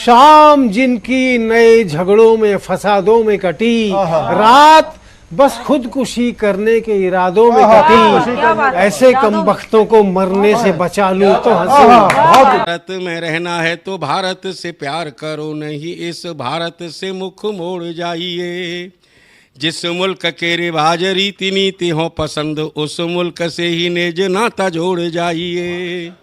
शाम जिनकी नए झगड़ों में फसादों में कटी, रात बस खुदकुशी करने के इरादों में कटी। ऐसे कमबख्तों को मरने से बचा लूं तो हंसूं। भारत में रहना है तो भारत से प्यार करो, नहीं इस भारत से मुख मोड़ जाइए। जिस मुल्क के रिवाज रीति नीति हो पसंद, उस मुल्क से ही नेज नाता जोड़ जाइए।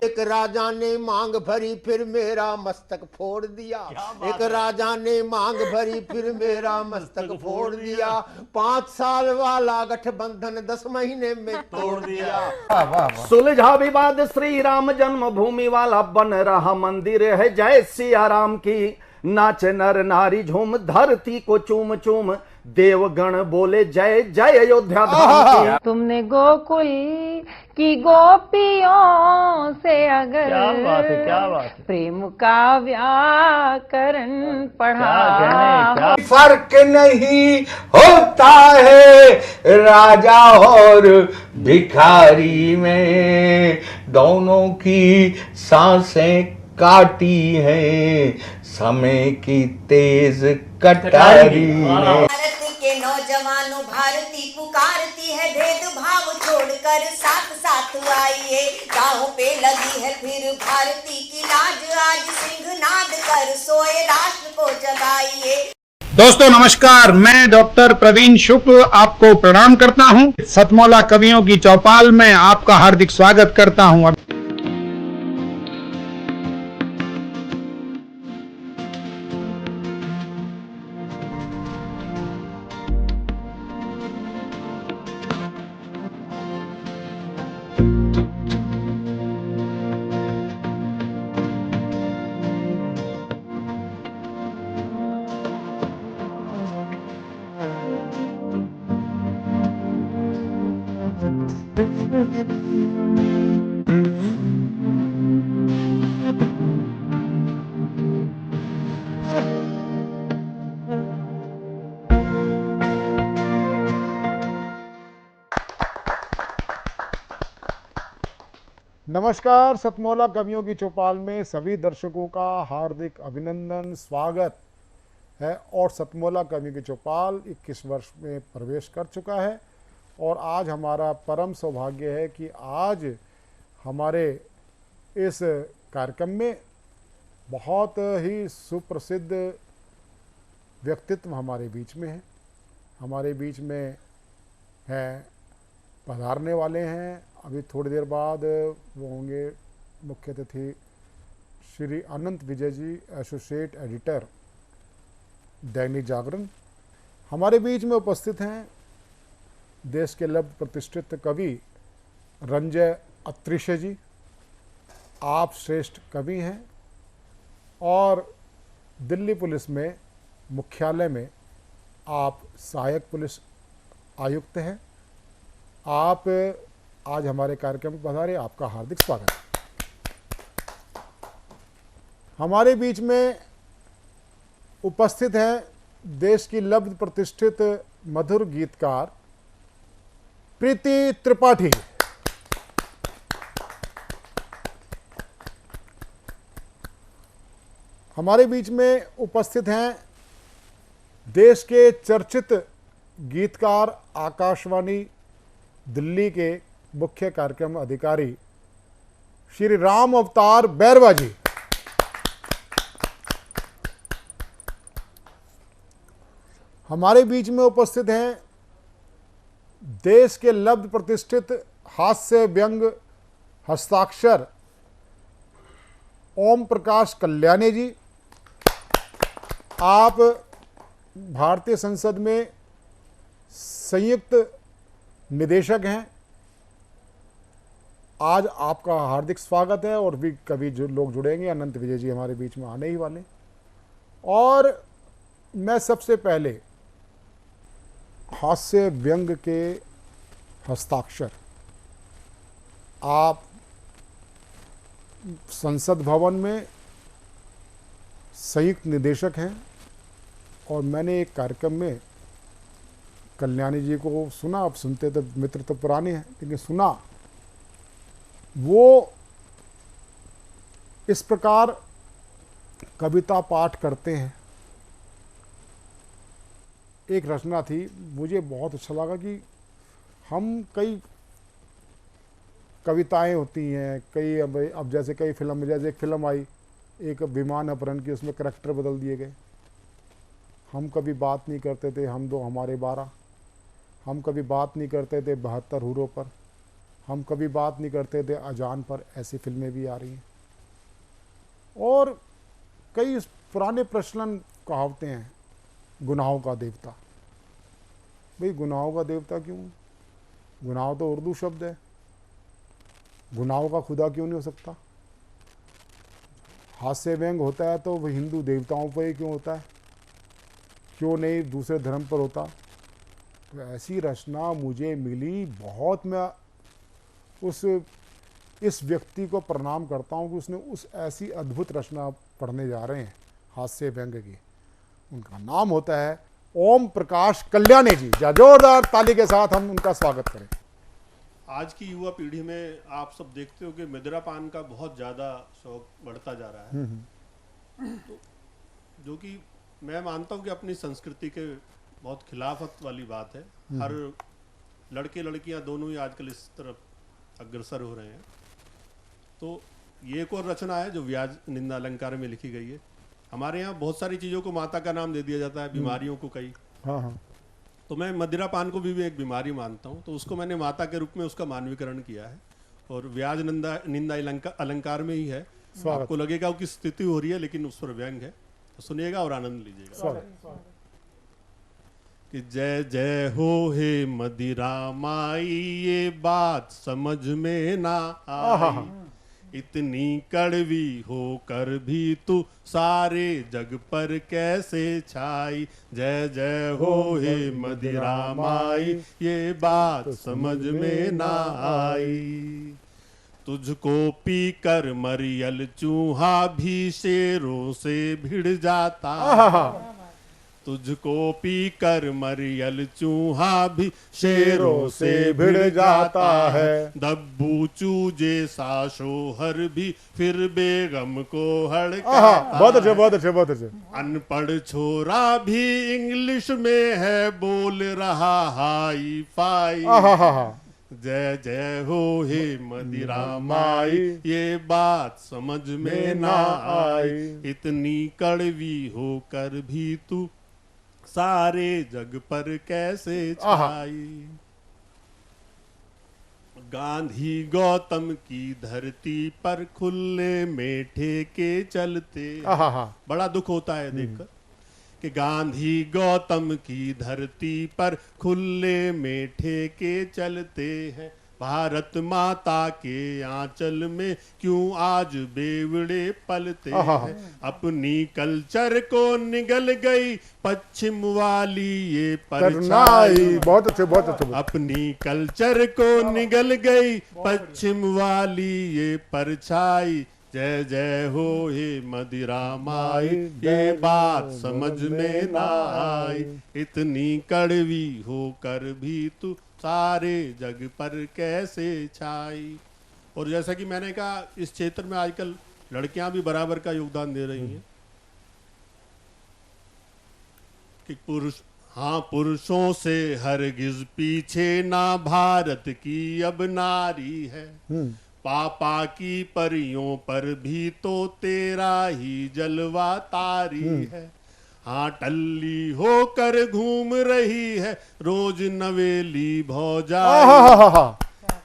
एक राजा ने मांग भरी फिर मेरा मस्तक फोड़ दिया। एक राजा ने मांग भरी फिर मेरा मस्तक फोड़ दिया। 5 साल वाला गठबंधन 10 महीने में तोड़ दिया। सुलझा विवाद श्री राम जन्मभूमि वाला, बन रहा मंदिर है जय सिया राम की। नाच नर नारी झूम धरती को चूम चूम, देवगण बोले जय जय अयोध्या धाम की। तुमने गोकुल की गोपियों से अगर क्या बात है। प्रेम का व्याकरण पढ़ा, फर्क नहीं होता है राजा और भिखारी में, दोनों की सांसें काटी हैं समय की तेज कटारी ने। भारत के नौजवानों भारती पुकारती है, भेदभाव छोड़कर साथ साथ आइए। गाँव पे लगी है फिर भारती की लाज, आज सिंहनाद कर सोए राष्ट्र को जगाइए। दोस्तों नमस्कार, मैं डॉक्टर प्रवीण शुक्ल आपको प्रणाम करता हूं। सतमौला कवियों की चौपाल में आपका हार्दिक स्वागत करता हूं। नमस्कार, सतमौला कवियों की चौपाल में सभी दर्शकों का हार्दिक अभिनंदन, स्वागत है। और सतमौला कवियों की चौपाल 21 वर्ष में प्रवेश कर चुका है और आज हमारा परम सौभाग्य है कि आज हमारे इस कार्यक्रम में बहुत ही सुप्रसिद्ध व्यक्तित्व हमारे बीच में है। हमारे बीच में है पधारने वाले हैं, अभी थोड़ी देर बाद वो होंगे मुख्य अतिथि श्री अनंत विजय जी, एसोसिएट एडिटर दैनिक जागरण। हमारे बीच में उपस्थित हैं देश के लब्ध प्रतिष्ठित कवि रंजय अत्रिशे जी, आप श्रेष्ठ कवि हैं और दिल्ली पुलिस में मुख्यालय में आप सहायक पुलिस आयुक्त हैं। आप आज हमारे कार्यक्रम में पधारे, आपका हार्दिक स्वागत है। हमारे बीच में उपस्थित हैं देश की लब्ध प्रतिष्ठित मधुर गीतकार प्रीति त्रिपाठी। हमारे बीच में उपस्थित हैं देश के चर्चित गीतकार, आकाशवाणी दिल्ली के मुख्य कार्यक्रम अधिकारी श्री राम अवतार बैरवा जी। हमारे बीच में उपस्थित हैं देश के लब्ध प्रतिष्ठित हास्य व्यंग हस्ताक्षर ओम प्रकाश कल्याणी जी। आप भारतीय संसद में संयुक्त निदेशक हैं। आज आपका हार्दिक स्वागत है और भी कभी जो लोग जुड़ेंगे, अनंत विजय जी हमारे बीच में आने ही वाले। और मैं सबसे पहले हास्य व्यंग के हस्ताक्षर, आप संसद भवन में संयुक्त निदेशक हैं और मैंने एक कार्यक्रम में कल्याणी जी को सुना, अब सुनते तो मित्र तो पुराने हैं लेकिन सुना, वो इस प्रकार कविता पाठ करते हैं। एक रचना थी, मुझे बहुत अच्छा लगा कि हम कई कविताएं होती हैं, कई अब जैसे कई फिल्म में, जैसे एक फिल्म आई एक विमान अपहरण की, उसमें करैक्टर बदल दिए गए। हम कभी बात नहीं करते थे, हम दो हमारे 12। हम कभी बात नहीं करते थे 72 हूरों पर। हम कभी बात नहीं करते थे अजान पर। ऐसी फिल्में भी आ रही हैं। और कई पुराने प्रचलन कहावतें हैं, गुनाहों का देवता। भाई गुनाहों का देवता क्यों? गुनाह तो उर्दू शब्द है, गुनाहों का खुदा क्यों नहीं हो सकता? हास्य व्यंग होता है तो वह हिंदू देवताओं पर ही क्यों होता है, क्यों नहीं दूसरे धर्म पर होता? तो ऐसी रचना मुझे मिली, बहुत मैं इस व्यक्ति को प्रणाम करता हूँ कि उसने उस ऐसी अद्भुत रचना पढ़ने जा रहे हैं हास्य व्यंग की। उनका नाम होता है ओम प्रकाश कल्याणी जी। जोरदार ताली के साथ हम उनका स्वागत करें। आज की युवा पीढ़ी में आप सब देखते हो कि मदिरा पान का बहुत ज़्यादा शौक बढ़ता जा रहा है, तो जो कि मैं मानता हूँ कि अपनी संस्कृति के बहुत खिलाफत वाली बात है। हर लड़के लड़कियाँ दोनों ही आजकल इस तरफ अग्रसर हो रहे हैं। तो ये एक और रचना है जो व्याज निंदा अलंकार में लिखी गई है। हमारे यहाँ बहुत सारी चीज़ों को माता का नाम दे दिया जाता है, बीमारियों को कई। हाँ हाँ। तो मैं मदिरा पान को भी एक बीमारी मानता हूँ, तो उसको मैंने माता के रूप में उसका मानवीकरण किया है। और व्याज निंदा अलंकार में ही है। आपको लगेगा कि स्थिति हो रही है, लेकिन उस पर व्यंग है। तो सुनिएगा और आनंद लीजिएगा। कि जय जय हो हे मदिरा माई, ये बात समझ में ना आई। इतनी कड़वी होकर भी तू सारे जग पर कैसे छाई। जय जय हो हे मदिरा माई, ये बात समझ में ना आई। तुझको पी कर मरियल चूहा भी शेरों से भिड़ जाता। तुझको पी कर मरियल चूहा भी शेरों से भिड़ जाता है। दब्बू चूजे सा शोहर भी फिर बेगम को हड़काता। बहुत अच्छे, बहुत अच्छे, बहुत अच्छे। अनपढ़ छोरा भी इंग्लिश में है बोल रहा हाई फाई। जय जय हो हे मदिरा माई, ये बात समझ में ना आई। इतनी कड़वी होकर भी तू सारे जग पर कैसे छाई। गांधी गौतम की धरती पर खुले में ठेके चलते। बड़ा दुख होता है देखकर कि गांधी गौतम की धरती पर खुले में ठेके चलते हैं। भारत माता के आंचल में क्यों आज बेवड़े पलते हैं। अपनी कल्चर को निगल गई पश्चिम वाली ये परछाई। बहुत अच्छे, बहुत अच्छे। अपनी कल्चर को निगल गई पश्चिम वाली ये परछाई। जय जय हो हे मदिरा माई, ये बात समझ में ना आई। इतनी कड़वी होकर भी तू सारे जग पर कैसे छाई। और जैसा कि मैंने कहा, इस क्षेत्र में आजकल लड़कियां भी बराबर का योगदान दे रही हैं कि पुरुषों से हरगिज पीछे ना भारत की अब नारी है। पापा की परियों पर भी तो तेरा ही जलवा तारी है। हाँ टल्ली होकर घूम रही है रोज नवेली भौजाई।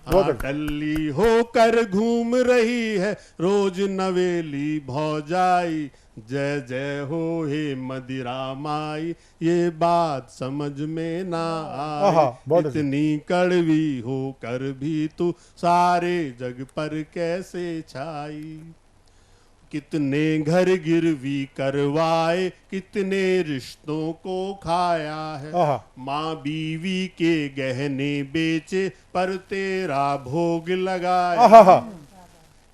हाँ टल्ली होकर घूम रही है रोज नवेली भौजाई। जय जय हो हे मदिरा माई, ये बात समझ में ना आई। इतनी कड़वी होकर भी तू सारे जग पर कैसे छाई। कितने घर गिरवी करवाए, कितने रिश्तों को खाया है। माँ बीवी के गहने बेचे पर तेरा भोग लगाया।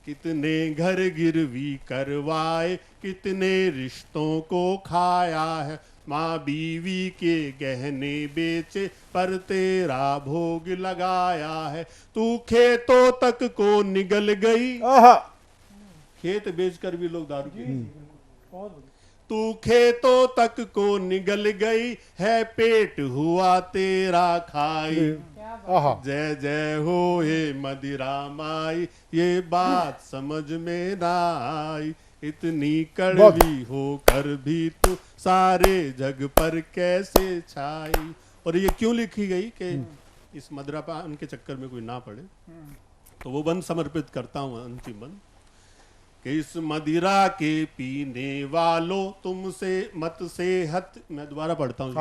कितने घर गिरवी करवाए, कितने रिश्तों को खाया है। माँ बीवी के गहने बेचे पर तेरा भोग लगाया है। तू खेतों तक को निगल गई। खेत बेचकर भी लोग दारू पी तू खेतों तक को निगल गई है, पेट हुआ तेरा खाई। आहा, जय जय हो हे मदिरा माई, ये बात समझ में ना आई। इतनी कड़वी होकर भी तू सारे जग पर कैसे छाई। और ये क्यों लिखी गई कि इस मदिरा पान के चक्कर में कोई ना पड़े। तो वो बंद समर्पित करता हूं, अंतिम बंद, कि इस मदिरा के पीने वालों तुमसे मत सेहत। मैं दोबारा पढ़ता हूँ।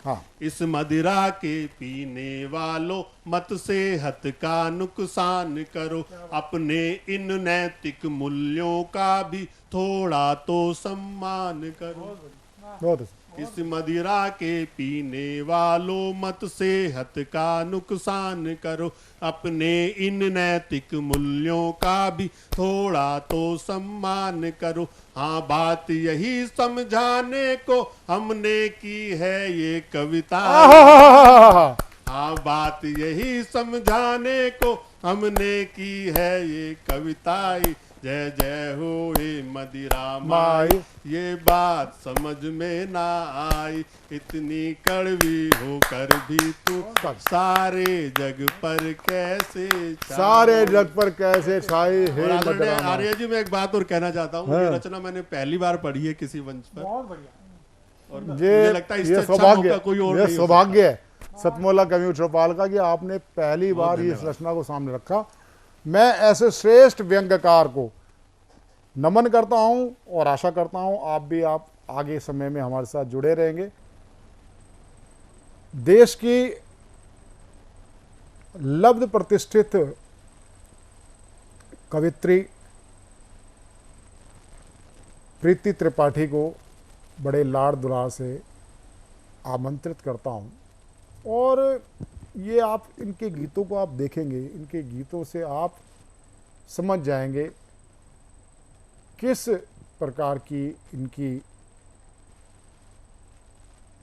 हाँ। इस मदिरा के पीने वालों मत सेहत का नुकसान करो, अपने इन नैतिक मूल्यों का भी थोड़ा तो सम्मान करो। बहुत अच्छा। इस मदिरा के पीने वालों मत सेहत का नुकसान करो, अपने इन नैतिक मूल्यों का भी थोड़ा तो सम्मान करो। हाँ, बात यही समझाने को हमने की है ये कविता। हाँ, बात यही समझाने को हमने की है ये कविताई। जय जय हो हे मदिरा माई, ये बात समझ में ना आई। इतनी कड़वी होकर भी तू सारे जग पर कैसे छाई। सारे जग पर कैसे छाई हे मदिरा माई। आर्य जी, मैं एक बात और कहना चाहता हूँ। ये रचना मैंने पहली बार पढ़ी है किसी मंच पर। बहुत बढ़िया। और मुझे लगता है इससे अच्छा सौभाग्य, मौका कोई और ये नहीं हो सौभाग्य है सतमोला कवि चौपाल का कि आपने पहली बार इस रचना को सामने रखा। मैं ऐसे श्रेष्ठ व्यंग्यकार को नमन करता हूं और आशा करता हूं आप आगे समय में हमारे साथ जुड़े रहेंगे। देश की लब्ध प्रतिष्ठित कवित्री प्रीति त्रिपाठी को बड़े लाड़ दुलार से आमंत्रित करता हूं। और ये आप इनके गीतों को आप देखेंगे, इनके गीतों से आप समझ जाएंगे किस प्रकार की इनकी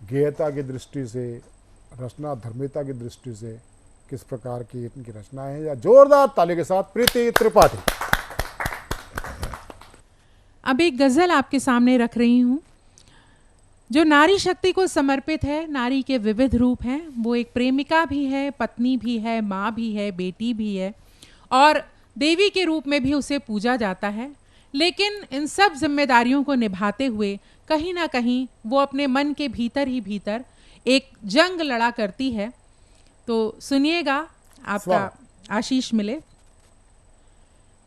गेयता की दृष्टि से, रचना धर्मिता की दृष्टि से किस प्रकार की इनकी रचनाएं हैं। या जोरदार ताली के साथ प्रीति त्रिपाठी। अब एक गज़ल आपके सामने रख रही हूँ जो नारी शक्ति को समर्पित है। नारी के विविध रूप हैं, वो एक प्रेमिका भी है, पत्नी भी है, माँ भी है, बेटी भी है और देवी के रूप में भी उसे पूजा जाता है। लेकिन इन सब जिम्मेदारियों को निभाते हुए कहीं ना कहीं वो अपने मन के भीतर ही भीतर एक जंग लड़ा करती है। तो सुनिएगा, आपका आशीष मिले।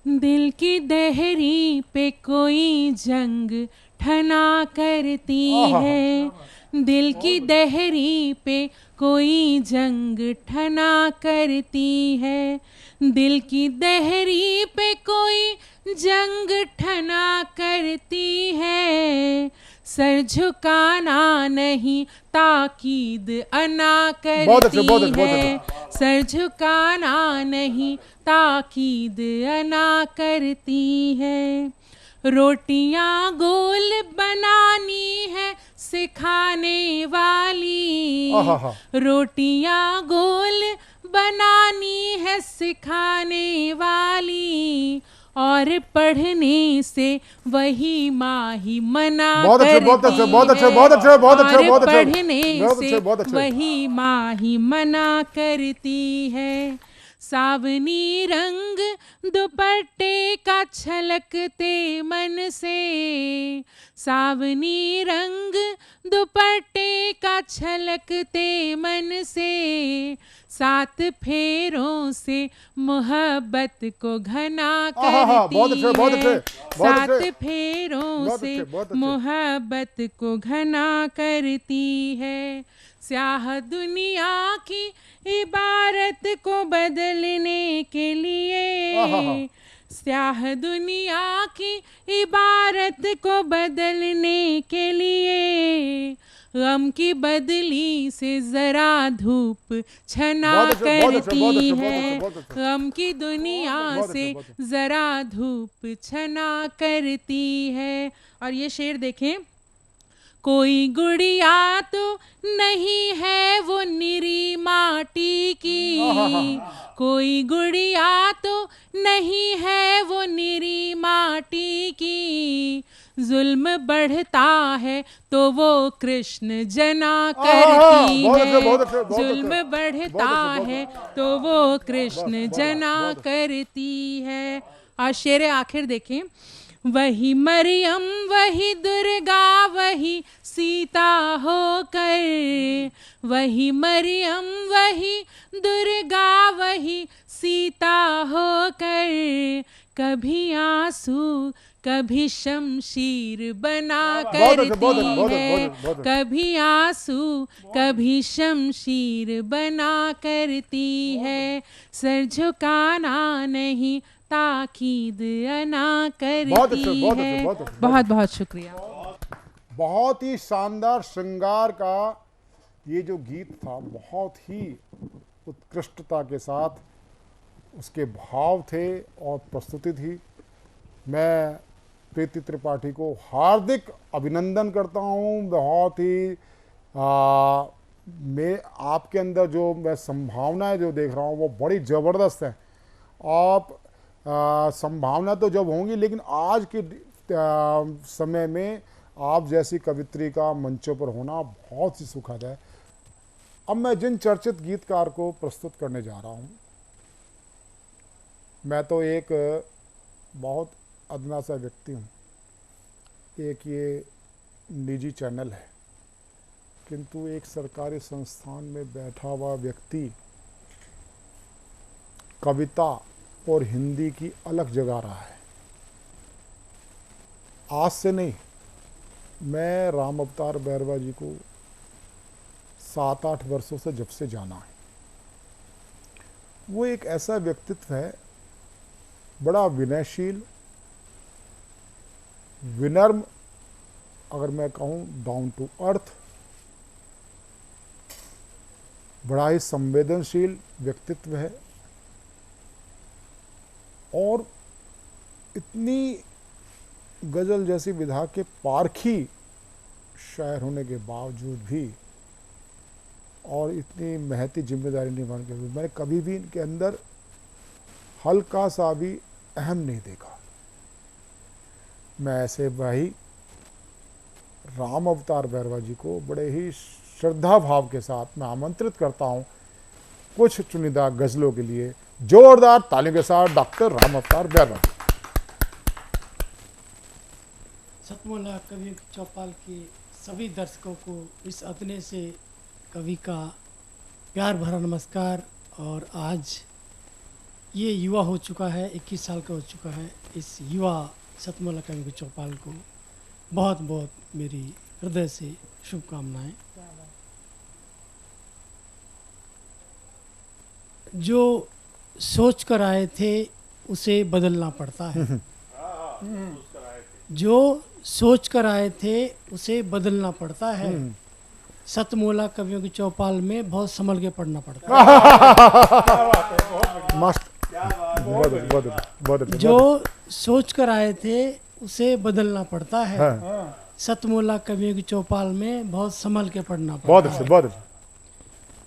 दिल की दहरी पे कोई जंग ठना करती है, दिल की दहरी पे कोई जंग ठना करती है, दिल की दहरी पे कोई जंग ठना करती है, सर झुकाना नहीं ताकीद अना करती है, सर झुकाना नहीं ताकीद अना करती है, रोटियां गोल बनानी है सिखाने वाली, रोटियां गोल बनानी है सिखाने वाली, और पढ़ने से वही माही मना करती है, और पढ़ने से वही माही मना करती है, सावनी रंग दुपट्टे का छलकते मन से, सावनी रंग दुपट्टे का छलकते मन से, सात फेरों से मोहब्बत को घना करती है, सात फेरों से मोहब्बत को घना करती है, स्याह दुनिया की इबारत को बदलने के लिए, स्याह दुनिया की इबारत को बदलने के लिए, गम की बदली से जरा धूप छना करती है, गम की दुनिया से जरा धूप छना करती है। और ये शेर देखें, कोई गुड़िया तो नहीं है वो निरी माटी की, कोई गुड़िया तो नहीं है वो निरी माटी की, जुल्म बढ़ता है तो वो कृष्ण जना करती बहुत अच्छे, है, बहुत अच्छे, बहुत जुल्म अच्छे। बढ़ता बहुत अच्छे, है तो वो कृष्ण जना करती है। और शेर आखिर देखें, वही मरियम वही दुर्गा वही सीता होकर, वही मरियम वही दुर्गा वही सीता होकर, कभी आंसू कभी शमशीर बना बहुत अच्छे, बहुत करती अच्छे, बहुत अच्छे, है, बहुत अच्छे। कभी आंसू कभी शमशीर बना करती है, सर झुकाना नहीं ताकीद अना बहुत अच्छे, करती बहुत है। अच्छे, बहुत अच्छे, बहुत बहुत शुक्रिया। बहुत ही शानदार श्रृंगार का ये जो गीत था, बहुत ही उत्कृष्टता के साथ उसके भाव थे और प्रस्तुति थी। मैं प्रीति त्रिपाठी को हार्दिक अभिनंदन करता हूँ। बहुत ही मैं आपके अंदर जो मैं संभावनाएं जो देख रहा हूँ वो बड़ी ज़बरदस्त है। आप संभावना तो जब होंगी, लेकिन आज के समय में आप जैसी कवित्री का मंचों पर होना बहुत ही सुखद है। अब मैं जिन चर्चित गीतकार को प्रस्तुत करने जा रहा हूँ, मैं तो एक बहुत अदना सा व्यक्ति हूँ, एक ये निजी चैनल है, किंतु एक सरकारी संस्थान में बैठा हुआ व्यक्ति कविता और हिंदी की अलग जगह रहा है। आज से नहीं, मैं राम अवतार बैरवा जी को 7-8 वर्षों से जब से जाना है। वो एक ऐसा व्यक्तित्व है, बड़ा विनयशील, विनम्र, अगर मैं कहूँ डाउन टू अर्थ, बड़ा ही संवेदनशील व्यक्तित्व है। और इतनी गज़ल जैसी विधा के पारखी शायर होने के बावजूद भी और इतनी महती जिम्मेदारी निभाने के बावजूद मैंने कभी भी इनके अंदर हल्का सा भी अहम नहीं देखा। मैं ऐसे भाई राम अवतार बैरवा जी को बड़े ही श्रद्धा भाव के साथ मैं आमंत्रित करता हूँ कुछ चुनिंदा गज़लों के लिए। जोरदार तालियों के साथ डॉक्टर राम अवतार बैरवा। सतमोला कवियों की चौपाल के सभी दर्शकों को इस अदने से कवि का प्यार भरा नमस्कार। और आज ये युवा हो चुका है, 21 साल का हो चुका है। इस युवा सतमोला कवियों की चौपाल को बहुत बहुत मेरी हृदय से शुभकामनाएं। जो सोच कर आए थे उसे बदलना पड़ता है, जो सोच कर आए थे उसे बदलना पड़ता है। सतमोला कवियों की चौपाल में बहुत संभल के पढ़ना पड़ता है। मस्त, बहुत जो सोच कर आए थे उसे बदलना पड़ता है। सतमोला कवियों की चौपाल में बहुत संभल के पढ़ना पड़ता है। बहुत अच्छे।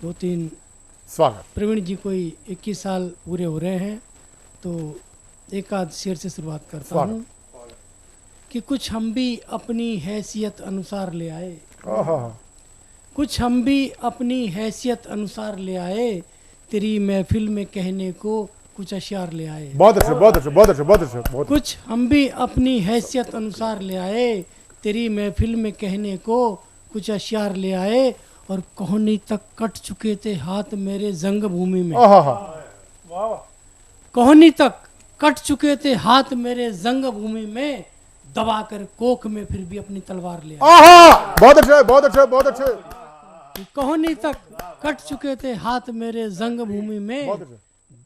2-3 स्वागत। प्रवीण जी कोई 21 साल पूरे हो रहे हैं, तो एक आध शेर से शुरुआत करता हूँ कि कुछ हम भी अपनी हैसियत अनुसार ले आए, कुछ हम भी अपनी हैसियत अनुसार ले आए, तेरी महफिल में कहने को कुछ अशियार ले आए। बहुत अच्छे, बहुत अच्छे, बहुत अच्छे, बहुत अच्छे। कुछ हम भी अपनी हैसियत अनुसार ले आए, तेरी महफिल में कहने को कुछ अशियार ले आए, और कोहनी तक कट चुके थे हाथ मेरे जंग भूमि में। कोहनी तक कट चुके थे हाथ मेरे जंग भूमि में, दबाकर कोख में फिर भी अपनी तलवार ले आए। बहुत अच्छे, बहुत अच्छे, बहुत अच्छे। कोहनी तक कट चुके थे हाथ मेरे जंग भूमि में,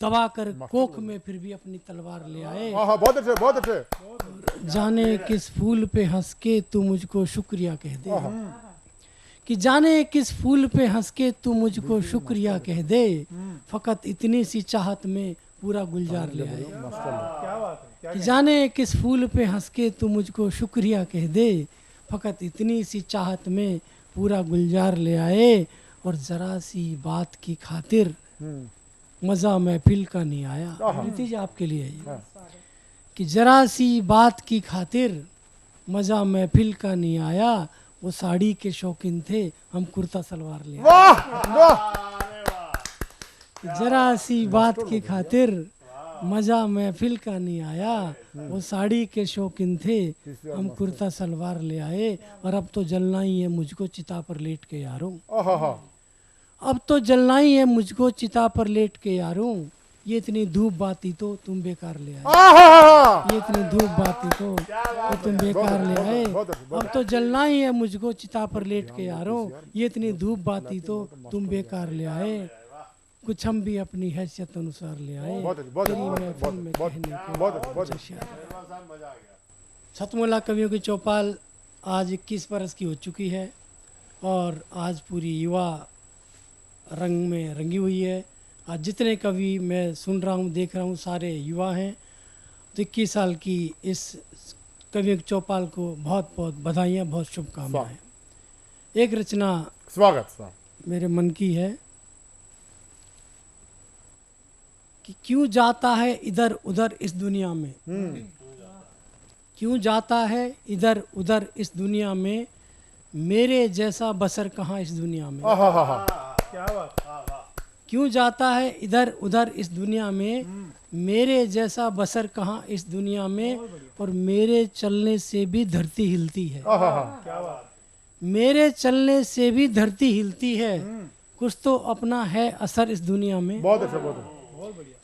दबाकर कोख में फिर भी अपनी तलवार ले आए। बहुत अच्छे, बहुत अच्छे। जाने किस फूल पे हंस के तू मुझको शुक्रिया कह दे, कि जाने किस फूल पे हंस के तू मुझको शुक्रिया कह दे, फकत इतनी सी चाहत में पूरा गुलजार ले आए। कि जाने किस फूल पे हंस के तू मुझको शुक्रिया कह दे, फकत इतनी सी चाहत में पूरा गुलजार ले आए, और जरा सी बात की खातिर मज़ा महफिल का नहीं आया। प्रीति जी आपके लिए ये कि जरा सी बात की खातिर मजा महफिल का नहीं आया, वो साड़ी के शौकीन थे, हम कुर्ता सलवार ले आए। वाह वाह, जरा सी बात की खातिर मजा महफिल का नहीं आया, वो साड़ी के शौकीन थे, हम कुर्ता सलवार ले आए। और अब तो जलना ही है मुझको चिता पर लेट के यारों, आहा, अब तो जलना ही है मुझको चिता पर लेट के यारों, ये इतनी धूप बाती तो तुम बेकार ले आए, आहा, ये इतनी धूप बाती तो तुम बेकार ले आए। अब तो जलना ही है मुझको चिता पर लेट के यारों, ये इतनी धूप बाती तो तुम बेकार ले आए, कुछ हम भी अपनी हैसियत अनुसार ले आए, तेरी महफिल में कहने को कुछ यार। सतमोला कवियों की चौपाल आज 21 बरस की हो चुकी है और आज पूरी युवा रंग में रंगी हुई है। आज जितने कवि मैं सुन रहा हूँ, देख रहा हूँ, सारे युवा हैं। तो 21 साल की इस कवियों की चौपाल को बहुत बहुत बधाइयाँ, बहुत शुभकामनाएं। एक रचना स्वागत मेरे मन की है कि क्यों जाता है इधर उधर इस दुनिया में, क्यों जाता है इधर उधर इस दुनिया में, मेरे जैसा बसर कहाँ इस दुनिया में। क्या बात, क्यों जाता है इधर उधर इस दुनिया में, मेरे जैसा बसर कहाँ इस दुनिया में, और मेरे चलने से भी धरती हिलती है, मेरे चलने से भी धरती हिलती है, कुछ तो अपना है असर इस दुनिया में। बहुत अच्छा, बहुत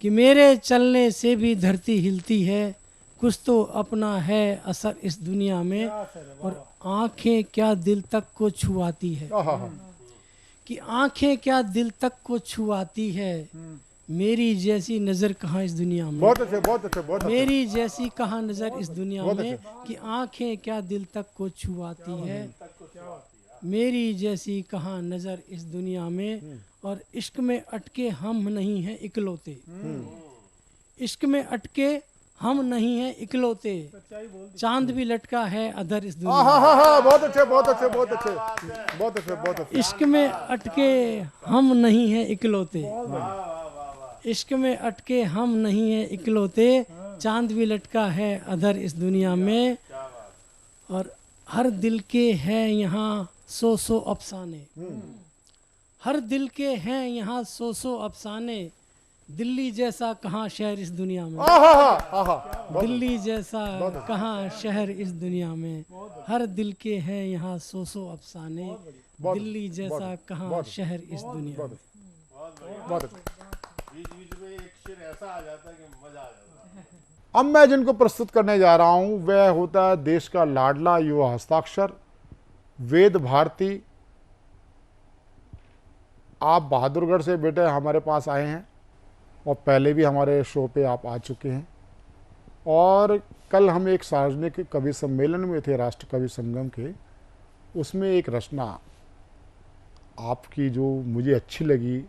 कि मेरे चलने से भी धरती हिलती है, कुछ तो अपना है असर इस दुनिया में, और आंखें क्या दिल तक को छुआती है, कि आंखें क्या दिल तक को छुआती है, मेरी जैसी नजर कहाँ इस दुनिया में। बहुत अच्छे, बहुत अच्छे, बहुत अच्छे। मेरी जैसी कहाँ नजर इस दुनिया में, कि आंखें क्या दिल तक को छुआती है, मेरी जैसी कहाँ नजर इस दुनिया में। और इश्क में अटके हम नहीं हैं इकलौते, इश्क में अटके हम नहीं हैं इकलौते, चांद भी लटका है अधर इस दुनिया में। बहुत अच्छे, बहुत अच्छे, बहुत अच्छे, बहुत अच्छे, बहुत अच्छे। इश्क में अटके हम नहीं हैं इकलौते, इश्क में अटके हम नहीं हैं इकलौते, चांद भी लटका है अधर इस दुनिया में। और हर दिल के हैं यहाँ सौ सौ अफसाने, हर दिल के हैं यहाँ सौ सौ अफसाने, दिल्ली जैसा कहाँ शहर इस दुनिया में। दिल्ली जैसा कहाँ शहर इस दुनिया में, हर दिल के हैं यहाँ सौ सौ अफसाने, दिल्ली जैसा कहाँ शहर इस दुनिया में। अब मैं जिनको प्रस्तुत करने जा रहा हूं वह होता है देश का लाडला युवा हस्ताक्षर वेद भारती। आप बहादुरगढ़ से बेटे हमारे पास आए हैं और पहले भी हमारे शो पे आप आ चुके हैं, और कल हम एक सार्वजनिक कवि सम्मेलन में थे राष्ट्र कवि संगम के, उसमें एक रचना आपकी जो मुझे अच्छी लगी,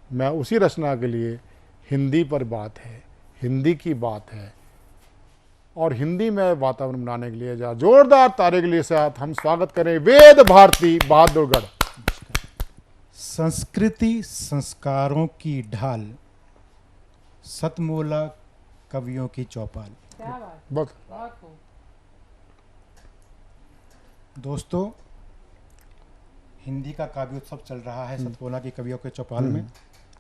मैं उसी रचना के लिए हिंदी पर बात है, हिंदी की बात है और हिंदी में वातावरण बनाने के लिए जोरदार तारे के लिए साथ हम स्वागत करें वेद भारती बहादुरगढ़। संस्कृति संस्कारों की ढाल, सतमोला कवियों की चौपाल। बस दोस्तों, हिंदी का काव्योत्सव चल रहा है सतमोला की कवियों के चौपाल में।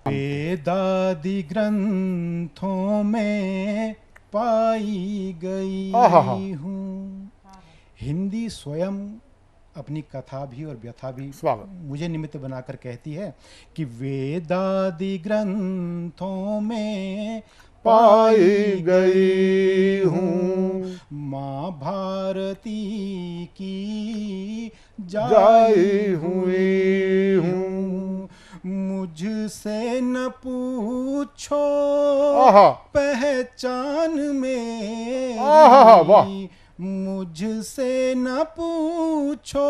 वेदादि ग्रंथों में पाई गई हूँ, हिंदी स्वयं अपनी कथा भी और व्यथा भी मुझे निमित्त बनाकर कहती है कि वेदादि ग्रंथों में पाई गई हूँ, माँ भारती की जाई हुई हूँ, मुझसे न पूछो पहचान मेरी, मुझसे न पूछो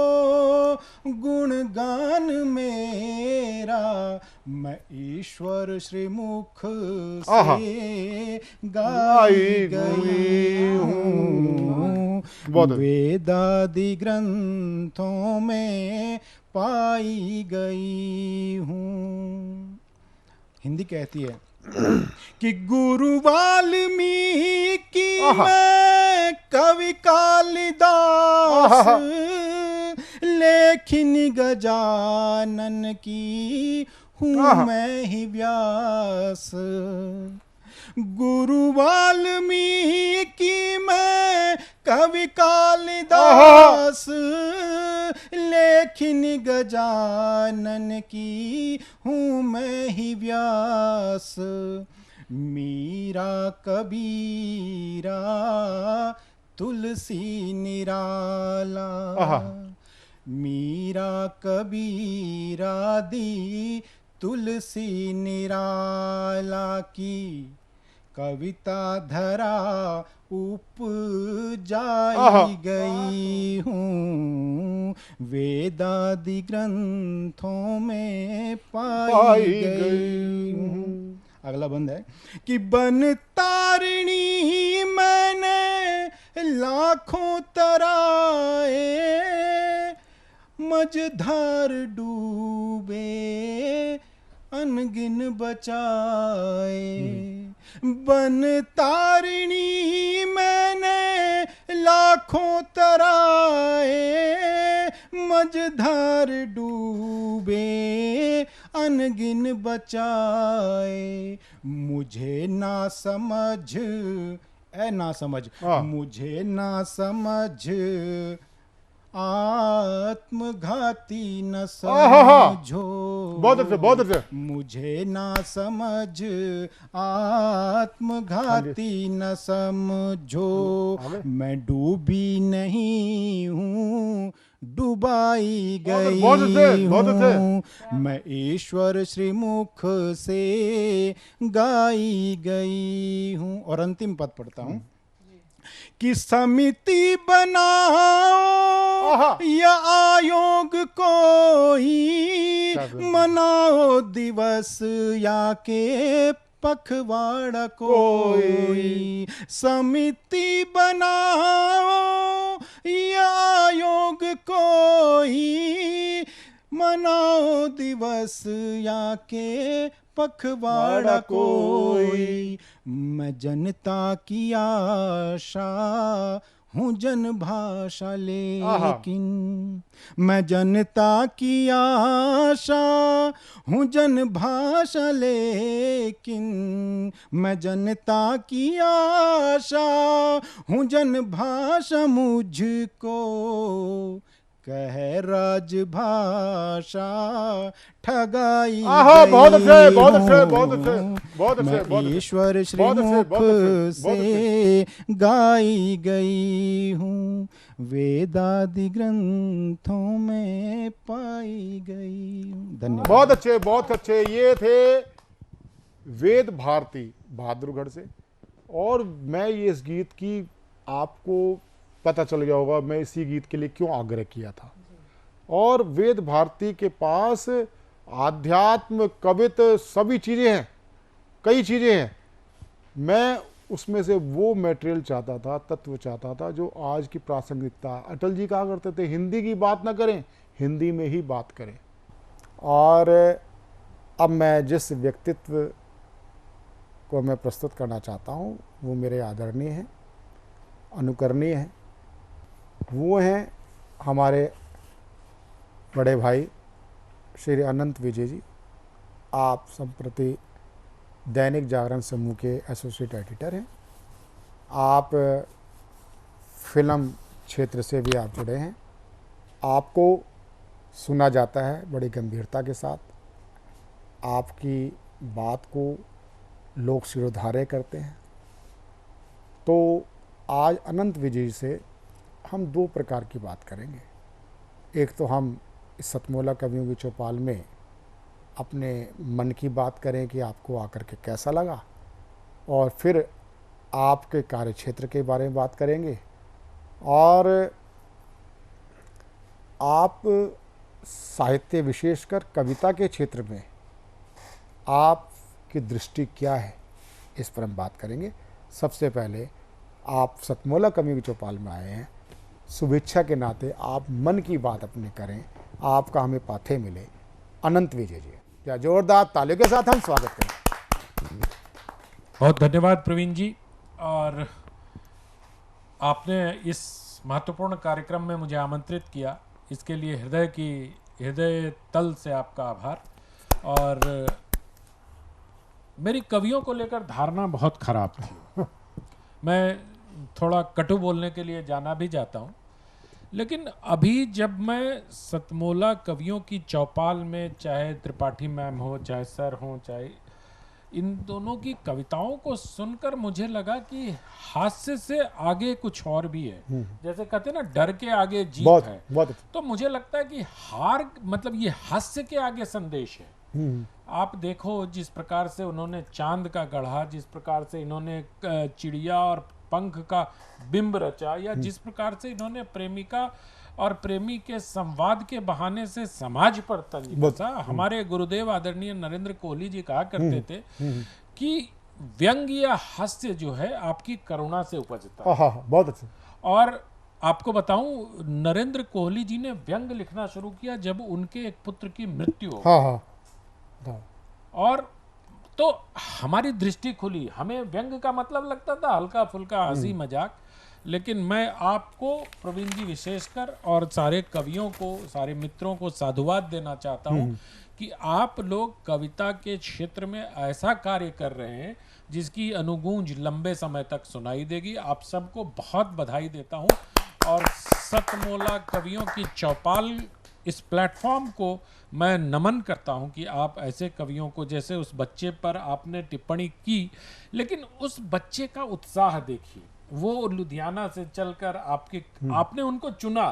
गुणगान मेरा, मैं ईश्वर श्रीमुख से गाई गई हूँ, वेदादि ग्रंथों में पाई गई हूँ। हिंदी कहती है कि गुरु वाल्मीकि मैं कवि कालिदास लेखिन गजानन की हूँ मैं ही व्यास। गुरु वाल्मीकि मैं कवि कालिदास लेखिन गजानन की हूँ मैं ही व्यास। मीरा कबीरा तुलसी निराला, मीरा कबीरा दी तुलसी निराला की कविता धरा उपजाई गई हूँ, वेदादि ग्रंथों में पाई गई हूँ। अगला बंद है कि बन तारिणी मैंने लाखों तराए, मझधार डूबे अनगिन बचाए। बन तारिणी मैंने लाखों तराए, मझधार डूबे अनगिन बचाए। मुझे ना समझ ना समझ, मुझे ना समझ आत्मघाती न समझो, बहुत अच्छे, बहुत अच्छे। मुझे ना समझ आत्मघाती न समझो, मैं डूबी नहीं हूँ डुबाई गई हूँ, मैं ईश्वर श्रीमुख से गाई गई हूँ। और अंतिम पद पढ़ता हूँ कि समिति बनाओ या आयोग कोई, मनाओ दिवस या के पखवाड़ा कोई। समिति बनाओ या आयोग कोई, मनाओ दिवस या के पखवाड़ा कोई। मैं जनता की आशा हूँ जन भाषा लेकिन, मैं जनता की आशा हूँ जन भाषा लेकिन, मैं जनता की आशा हूँ जन भाषा मुझको कह राजभाषा ठगाई गई। बहुत अच्छे, बहुत अच्छे, बहुत अच्छे, बहुत अच्छे, मैं ईश्वर श्रीमुख से गाई गई हूँ, वेदादि ग्रंथों में पाई गई हूँ। धन्यवाद। बहुत अच्छे, बहुत अच्छे। ये थे वेद भारती बहादुरगढ़ से। और मैं ये इस गीत की, आपको पता चल गया होगा मैं इसी गीत के लिए क्यों आग्रह किया था। और वेद भारती के पास आध्यात्म, कवित्व सभी चीज़ें हैं, कई चीज़ें हैं। मैं उसमें से वो मटेरियल चाहता था, तत्व चाहता था जो आज की प्रासंगिकता। अटल जी कहा करते थे हिंदी की बात ना करें, हिंदी में ही बात करें। और अब मैं जिस व्यक्तित्व को मैं प्रस्तुत करना चाहता हूँ वो मेरे आदरणीय हैं, अनुकरणीय हैं। वो हैं हमारे बड़े भाई श्री अनंत विजय जी। आप संप्रति दैनिक जागरण समूह के एसोसिएट एडिटर हैं। आप फिल्म क्षेत्र से भी आप जुड़े हैं। आपको सुना जाता है बड़ी गंभीरता के साथ, आपकी बात को लोग शिरोधार्य करते हैं। तो आज अनंत विजय से हम दो प्रकार की बात करेंगे। एक तो हम इस सतमोला कवियों की चौपाल में अपने मन की बात करें कि आपको आकर के कैसा लगा, और फिर आपके कार्यक्षेत्र के बारे में बात करेंगे। और आप साहित्य, विशेषकर कविता के क्षेत्र में आपकी दृष्टि क्या है, इस पर हम बात करेंगे। सबसे पहले आप सतमोला कवियों की चौपाल में आए हैं, शुभेच्छा के नाते आप मन की बात अपनी करें, आपका हमें पाथे मिले। अनंत विजय जी, क्या जोरदार तालियों के साथ हम स्वागत करें। बहुत धन्यवाद प्रवीण जी। और आपने इस महत्वपूर्ण कार्यक्रम में मुझे आमंत्रित किया, इसके लिए हृदय तल से आपका आभार। और मेरी कवियों को लेकर धारणा बहुत खराब थी। मैं थोड़ा कटु बोलने के लिए जाना भी जाता हूँ, लेकिन अभी जब मैं सतमोला कवियों की चौपाल में, चाहे त्रिपाठी मैम हो, चाहे सर हो, चाहे इन दोनों की कविताओं को सुनकर मुझे लगा कि हास्य से आगे कुछ और भी है। जैसे कहते हैं ना, डर के आगे जीत है। तो मुझे लगता है कि हार मतलब ये हास्य के आगे संदेश है। आप देखो जिस प्रकार से उन्होंने चांद का गढ़ा, जिस प्रकार से इन्होंने चिड़िया और पंख का बिंब रचा, या जिस प्रकार से इन्होंने प्रेमिका और प्रेमी के संवाद के बहाने से समाज पर तंज कसा। हमारे गुरुदेव आदरणीय नरेंद्र कोहली जी कहा करते थे कि व्यंग या हास्य जो है आपकी करुणा से उपजता है। बहुत अच्छा। और आपको बताऊं, नरेंद्र कोहली जी ने व्यंग लिखना शुरू किया जब उनके एक पुत्र की मृत्यु हो गई। और तो हमारी दृष्टि खुली। हमें व्यंग का मतलब लगता था हल्का फुल्का हंसी मजाक, लेकिन मैं आपको प्रवीण जी विशेषकर और सारे कवियों को, सारे मित्रों को साधुवाद देना चाहता हूं कि आप लोग कविता के क्षेत्र में ऐसा कार्य कर रहे हैं जिसकी अनुगूंज लंबे समय तक सुनाई देगी। आप सबको बहुत बधाई देता हूं। और सतमोला कवियों की चौपाल, इस प्लेटफॉर्म को मैं नमन करता हूं कि आप ऐसे कवियों को, जैसे उस बच्चे पर आपने टिप्पणी की, लेकिन उस बच्चे का उत्साह देखिए। वो लुधियाना से चलकर आपने उनको चुना।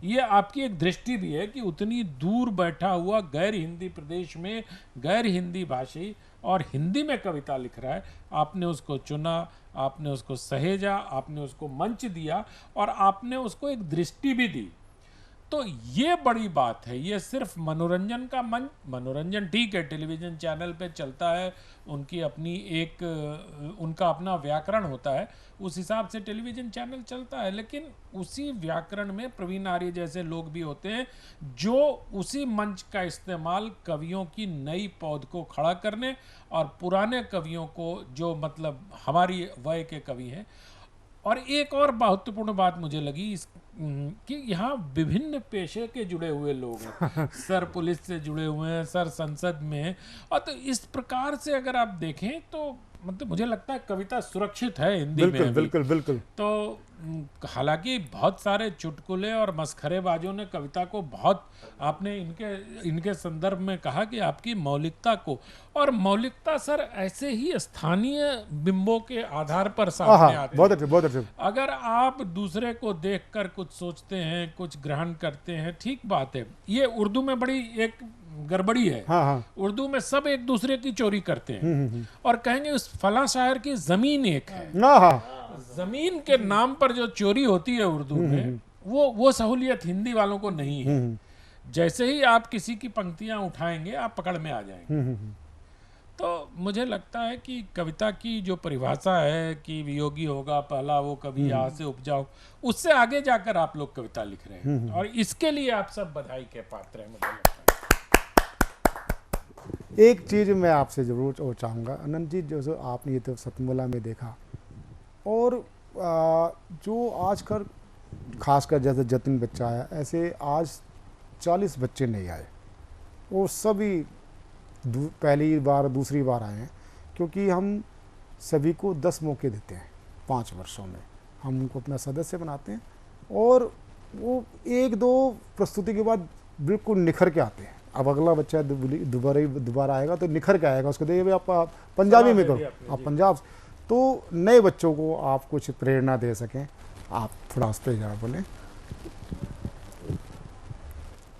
ये आपकी एक दृष्टि भी है कि उतनी दूर बैठा हुआ गैर हिंदी प्रदेश में गैर हिंदी भाषी और हिंदी में कविता लिख रहा है, आपने उसको चुना, आपने उसको सहेजा, आपने उसको मंच दिया और आपने उसको एक दृष्टि भी दी। तो ये बड़ी बात है। ये सिर्फ मनोरंजन का मंच, मनोरंजन ठीक है, टेलीविजन चैनल पे चलता है, उनकी अपनी उनका अपना व्याकरण होता है, उस हिसाब से टेलीविजन चैनल चलता है, लेकिन उसी व्याकरण में प्रवीण आर्य जैसे लोग भी होते हैं जो उसी मंच का इस्तेमाल कवियों की नई पौध को खड़ा करने और पुराने कवियों को, जो मतलब हमारी वय के कवि हैं। और एक और महत्वपूर्ण बात मुझे लगी कि यहाँ विभिन्न पेशे के जुड़े हुए लोग हैं। सर पुलिस से जुड़े हुए हैं, सर संसद में हैं। और तो इस प्रकार से अगर आप देखें तो मतलब मुझे लगता है कविता सुरक्षित है हिंदी में। बिल्कुल। तो हालांकि बहुत सारे चुटकुले और मस्खरेबाजों ने कविता को बहुत, आपने इनके संदर्भ में कहा कि आपकी मौलिकता को, और मौलिकता सर ऐसे ही स्थानीय बिंबों के आधार पर सामने आते हैं। बहुत अच्छे। अगर आप दूसरे को देखकर कुछ सोचते हैं, कुछ ग्रहण करते हैं, ठीक बात है। ये उर्दू में बड़ी एक गड़बड़ी है। उर्दू में सब एक दूसरे की चोरी करते हैं और कहेंगे उस फला शायर की जमीन एक है। जमीन के नाम पर जो चोरी होती है उर्दू में, वो सहूलियत हिंदी वालों को नहीं है। जैसे ही आप किसी की पंक्तियां उठाएंगे, आप पकड़ में आ जाएंगे। तो मुझे लगता है कि कविता की जो परिभाषा है कि वियोगी होगा पहला वो कवि यहाँ से उपजाओ, उससे आगे जाकर आप लोग कविता लिख रहे हैं और इसके लिए आप सब बधाई के पात्र हैं। मुझे लगता है एक चीज़ मैं आपसे ज़रूर चाहूँगा अनंत जी, जो आपने ये तो सतमोला में देखा, और जो आजकल खासकर जैसे जतिन बच्चा आया, ऐसे आज 40 बच्चे नहीं आए, वो सभी पहली बार दूसरी बार आए हैं, क्योंकि हम सभी को 10 मौके देते हैं 5 वर्षों में। हम उनको अपना सदस्य बनाते हैं और वो 1-2 प्रस्तुति के बाद बिल्कुल निखर के आते हैं। अब अगला बच्चा दोबारा आएगा तो निखर के आएगा, उसको देखिए आप पंजाबी में करो, आप पंजाब। तो नए बच्चों को आप कुछ प्रेरणा दे सकें, आप थोड़ा उस पर जरा बोलें।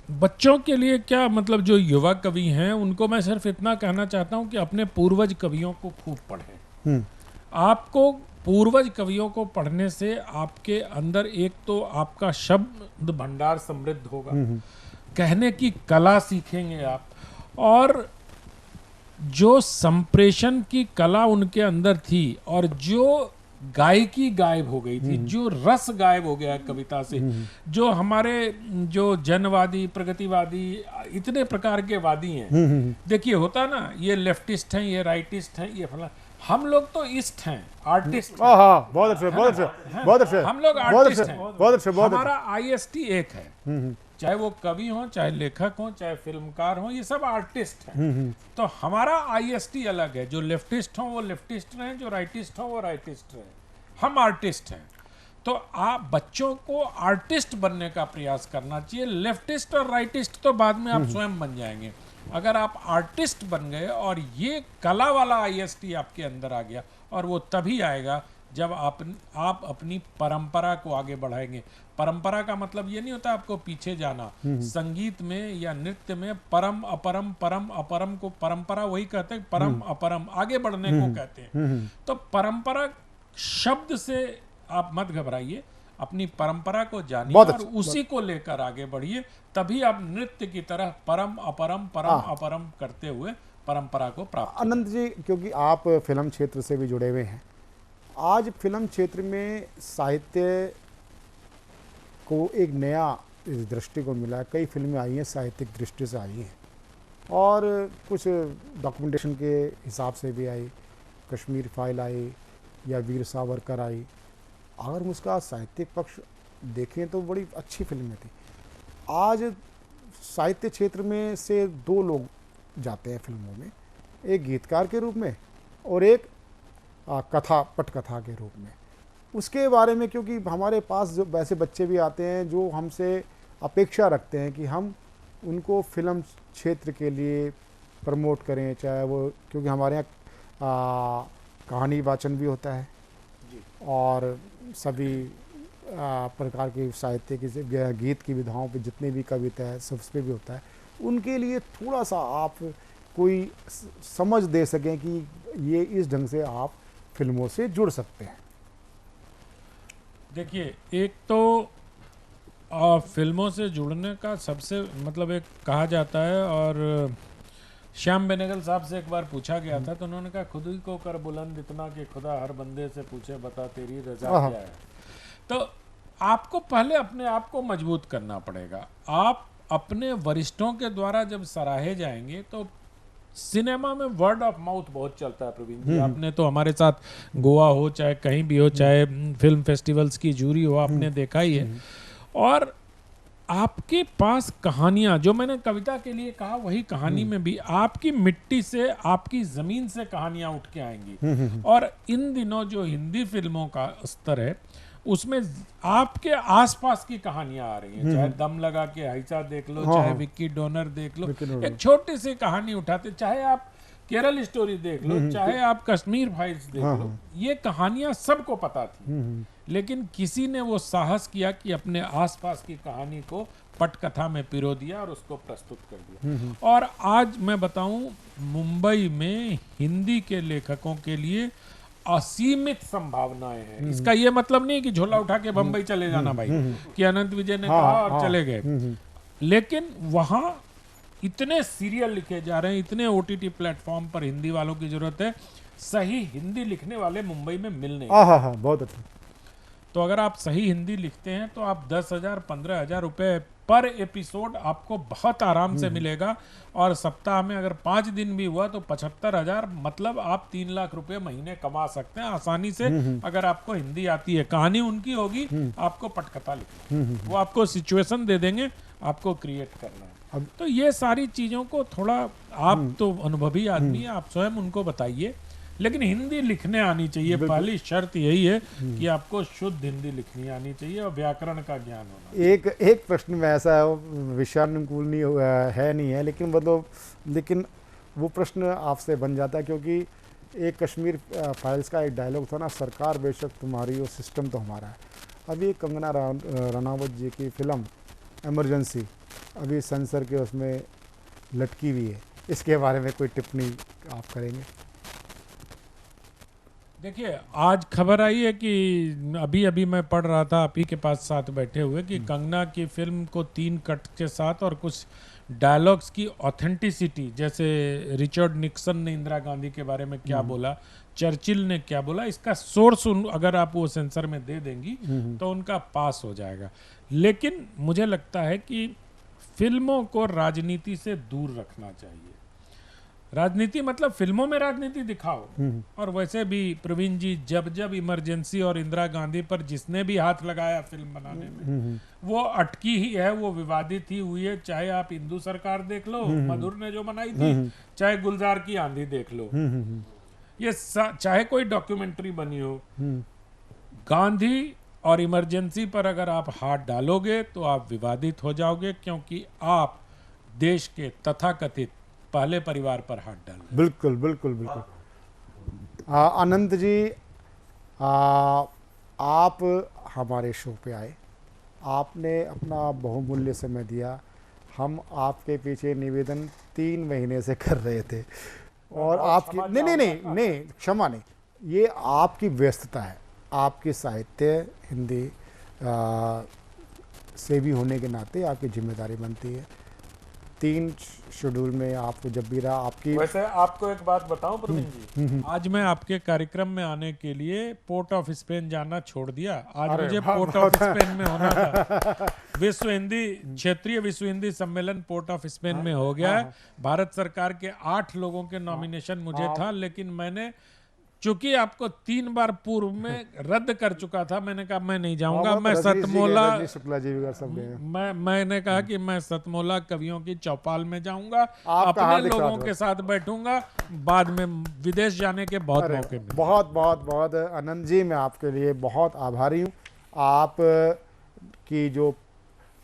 बच्चों के लिए क्या मतलब, जो युवा कवि हैं उनको मैं सिर्फ इतना कहना चाहता हूं कि अपने पूर्वज कवियों को खूब पढ़ें। आपको पूर्वज कवियों को पढ़ने से आपके अंदर एक तो आपका शब्द भंडार समृद्ध होगा, कहने की कला सीखेंगे आप, और जो संप्रेषण की कला उनके अंदर थी और जो गायकी गायब हो गई थी, जो रस गायब हो गया कविता से, जो हमारे जो जनवादी प्रगतिवादी इतने प्रकार के वादी हैं, देखिए होता ना, ये लेफ्टिस्ट हैं, ये राइटिस्ट हैं, ये फला, हम लोग तो ईस्ट हैं, आर्टिस्ट। हाँ, बहुत अच्छे, बहुत अच्छे, बहुत अच्छे, हम लोग बहुत आर्टिस्ट अच्छे, हैं। बहुत अच्छे, बहुत हमारा IST एक है, चाहे वो कवि हो, चाहे लेखक हो, चाहे फिल्मकार हो, ये सब आर्टिस्ट हैं। तो हमारा IST अलग है। जो लेफ्टिस्ट हो वो लेफ्टिस्ट रहे, जो राइटिस्ट हो वो राइटिस्ट रहे, हम आर्टिस्ट हैं। तो आप बच्चों को आर्टिस्ट बनने का प्रयास करना चाहिए। लेफ्टिस्ट और राइटिस्ट तो बाद में आप स्वयं बन जाएंगे। अगर आप आर्टिस्ट बन गए और ये कला वाला IST आपके अंदर आ गया, और वो तभी आएगा जब आप अपनी परंपरा को आगे बढ़ाएंगे। परंपरा का मतलब ये नहीं होता आपको पीछे जाना। संगीत में या नृत्य में परम अपरम, परम अपरम को परंपरा वही कहते हैं, परम अपरम आगे बढ़ने को कहते हैं। तो परंपरा शब्द से आप मत घबराइए, अपनी परंपरा को जानिए और उसी को लेकर आगे बढ़िए। तभी आप नृत्य की तरह परम अपरम, परम अपरम करते हुए परंपरा को प्राप्त। अनंत जी, क्योंकि आप फिल्म क्षेत्र से भी जुड़े हुए हैं, आज फिल्म क्षेत्र में साहित्य को एक नया दृष्टिकोण मिला है। कई फिल्में आई हैं, साहित्यिक दृष्टि से आई हैं, और कुछ डॉक्यूमेंटेशन के हिसाब से भी आई। कश्मीर फाइल आई या वीर सावरकर आई। अगर हम उसका साहित्यिक पक्ष देखें तो बड़ी अच्छी फिल्में थी। आज साहित्य क्षेत्र में से दो लोग जाते हैं फिल्मों में, एक गीतकार के रूप में और एक कथा पटकथा के रूप में। उसके बारे में, क्योंकि हमारे पास जो वैसे बच्चे भी आते हैं जो हमसे अपेक्षा रखते हैं कि हम उनको फिल्म क्षेत्र के लिए प्रमोट करें, चाहे वो, क्योंकि हमारे यहाँ कहानी वाचन भी होता है और सभी प्रकार की साहित्य की गीत की विधाओं पे जितने भी कविता है सब पे भी होता है। उनके लिए थोड़ा सा आप कोई समझ दे सकें कि ये इस ढंग से आप फिल्मों से जुड़ सकते हैं। देखिए, एक तो फिल्मों से जुड़ने का सबसे मतलब एक कहा जाता है, और श्याम बेनेगल साहब से एक बार पूछा गया था तो उन्होंने कहा, खुद ही को कर बुलंद इतना कि खुदा हर बंदे से पूछे बता तेरी रजा क्या है। तो आपको पहले अपने आप को मजबूत करना पड़ेगा। आप अपने वरिष्ठों के द्वारा जब सराहे जाएंगे तो सिनेमा में वर्ड ऑफ माउथ बहुत चलता है प्रवीण जी। आपने तो हमारे साथ गोवा हो, चाहे कहीं भी हो, चाहे फिल्म फेस्टिवल्स की जूरी हो, आपने देखा ही है। और आपके पास कहानियां, जो मैंने कविता के लिए कहा वही कहानी में भी आपकी मिट्टी से, आपकी जमीन से कहानियां उठ के आएंगी। और इन दिनों जो हिंदी फिल्मों का स्तर है उसमें आपके आसपास की कहानियां आ रही हैं। चाहे दम लगा के हाइसा देख लो, चाहे विक्की डोनर देख लो, एक छोटी सी कहानी उठाते, चाहे आप केरल स्टोरी देख लो, चाहे आप कश्मीर फाइल्स देख लो, ये कहानियां सबको पता थी। लेकिन किसी ने वो साहस किया कि अपने आसपास की कहानी को पटकथा में पिरो दिया और उसको प्रस्तुत कर दिया। और आज मैं बताऊं, मुंबई में हिंदी के लेखकों के लिए असीमित संभावनाएं हैं। इसका ये मतलब नहीं कि झोला उठा के बंबई चले जाना भाई, कि अनंत विजय ने कहा और चले गए। लेकिन वहां इतने सीरियल लिखे जा रहे हैं, इतने OTT प्लेटफॉर्म पर हिंदी वालों की जरूरत है। सही हिंदी लिखने वाले मुंबई में मिलने, बहुत अच्छा। तो अगर आप सही हिंदी लिखते हैं तो आप 10,000 15,000 रुपए पर एपिसोड आपको बहुत आराम से मिलेगा। और सप्ताह में अगर 5 दिन भी हुआ तो 75,000, मतलब आप 3 लाख रुपए महीने कमा सकते हैं आसानी से, अगर आपको हिंदी आती है। कहानी उनकी होगी, आपको पटकथा लिखना, वो आपको सिचुएशन दे देंगे, आपको क्रिएट करना है। तो ये सारी चीजों को थोड़ा, आप तो अनुभवी आदमी है, आप स्वयं उनको बताइए। लेकिन हिंदी लिखने आनी चाहिए। पहली शर्त यही है कि आपको शुद्ध हिंदी लिखनी आनी चाहिए और व्याकरण का ज्ञान होना। एक प्रश्न में ऐसा विषयानुकूल नहीं है, लेकिन वो प्रश्न आपसे बन जाता है, क्योंकि एक कश्मीर फाइल्स का एक डायलॉग था ना, सरकार बेशक तुम्हारी हो, सिस्टम तो हमारा है। अभी कंगना रनावत जी की फिल्म इमरजेंसी अभी सेंसर के उसमें लटकी हुई है, इसके बारे में कोई टिप्पणी आप करेंगे? देखिए, आज खबर आई है कि अभी मैं पढ़ रहा था आप ही के पास साथ बैठे हुए कि कंगना की फिल्म को 3 कट के साथ और कुछ डायलॉग्स की ऑथेंटिसिटी, जैसे रिचर्ड निक्सन ने इंदिरा गांधी के बारे में क्या बोला, चर्चिल ने क्या बोला, इसका सोर्स अगर आप वो सेंसर में दे देंगी तो उनका पास हो जाएगा। लेकिन मुझे लगता है कि फिल्मों को राजनीति से दूर रखना चाहिए। राजनीति मतलब फिल्मों में राजनीति दिखाओ। और वैसे भी प्रवीण जी, जब जब इमरजेंसी और इंदिरा गांधी पर जिसने भी हाथ लगाया फिल्म बनाने में, वो अटकी ही है, वो विवादित ही हुई है। चाहे आप हिंदू सरकार देख लो, मधुर ने जो बनाई थी, चाहे गुलजार की आंधी देख लो, ये चाहे कोई डॉक्यूमेंट्री बनी हो, गांधी और इमरजेंसी पर अगर आप हाथ डालोगे तो आप विवादित हो जाओगे, क्योंकि आप देश के तथाकथित पहले परिवार पर हाथ डाल। बिल्कुल बिल्कुल बिल्कुल। अनंत जी, आप हमारे शो पे आए, आपने अपना बहुमूल्य समय दिया। हम आपके पीछे निवेदन 3 महीने से कर रहे थे और आपकी नहीं क्षमा नहीं, ये आपकी व्यस्तता है, आपकी साहित्य हिंदी से भी होने के नाते आपकी जिम्मेदारी बनती है। 3 शेड्यूल में आपको जब भी रहा आपकी। वैसे आपको एक बात बताऊं प्रवीण जी, आज मैं आपके कार्यक्रम में आने के लिए पोर्ट ऑफ स्पेन जाना छोड़ दिया। आज मुझे पोर्ट ऑफ स्पेन में होना था। विश्व हिंदी क्षेत्रीय विश्व हिंदी सम्मेलन पोर्ट ऑफ स्पेन में हो गया है। भारत सरकार के 8 लोगों के नॉमिनेशन मुझे था, लेकिन मैंने चूंकि आपको 3 बार पूर्व में रद्द कर चुका था, मैंने कहा मैं नहीं जाऊंगा। मैं सतमोला, मैंने कहा कि मैं सतमोला कवियों की चौपाल में जाऊंगा, अपने लोगों के साथ बैठूंगा। बाद में विदेश जाने के बहुत मौके मिले। बहुत बहुत बहुत आनंद जी, मैं आपके लिए बहुत आभारी हूँ। आप की जो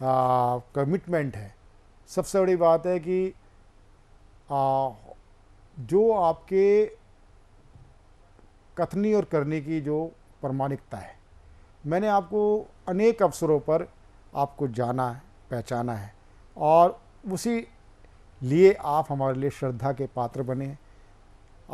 कमिटमेंट है, सबसे बड़ी बात है कि जो आपके कथनी और करने की जो प्रामाणिकता है, मैंने आपको अनेक अवसरों पर आपको जाना है, पहचाना है, और उसी लिए आप हमारे लिए श्रद्धा के पात्र बने।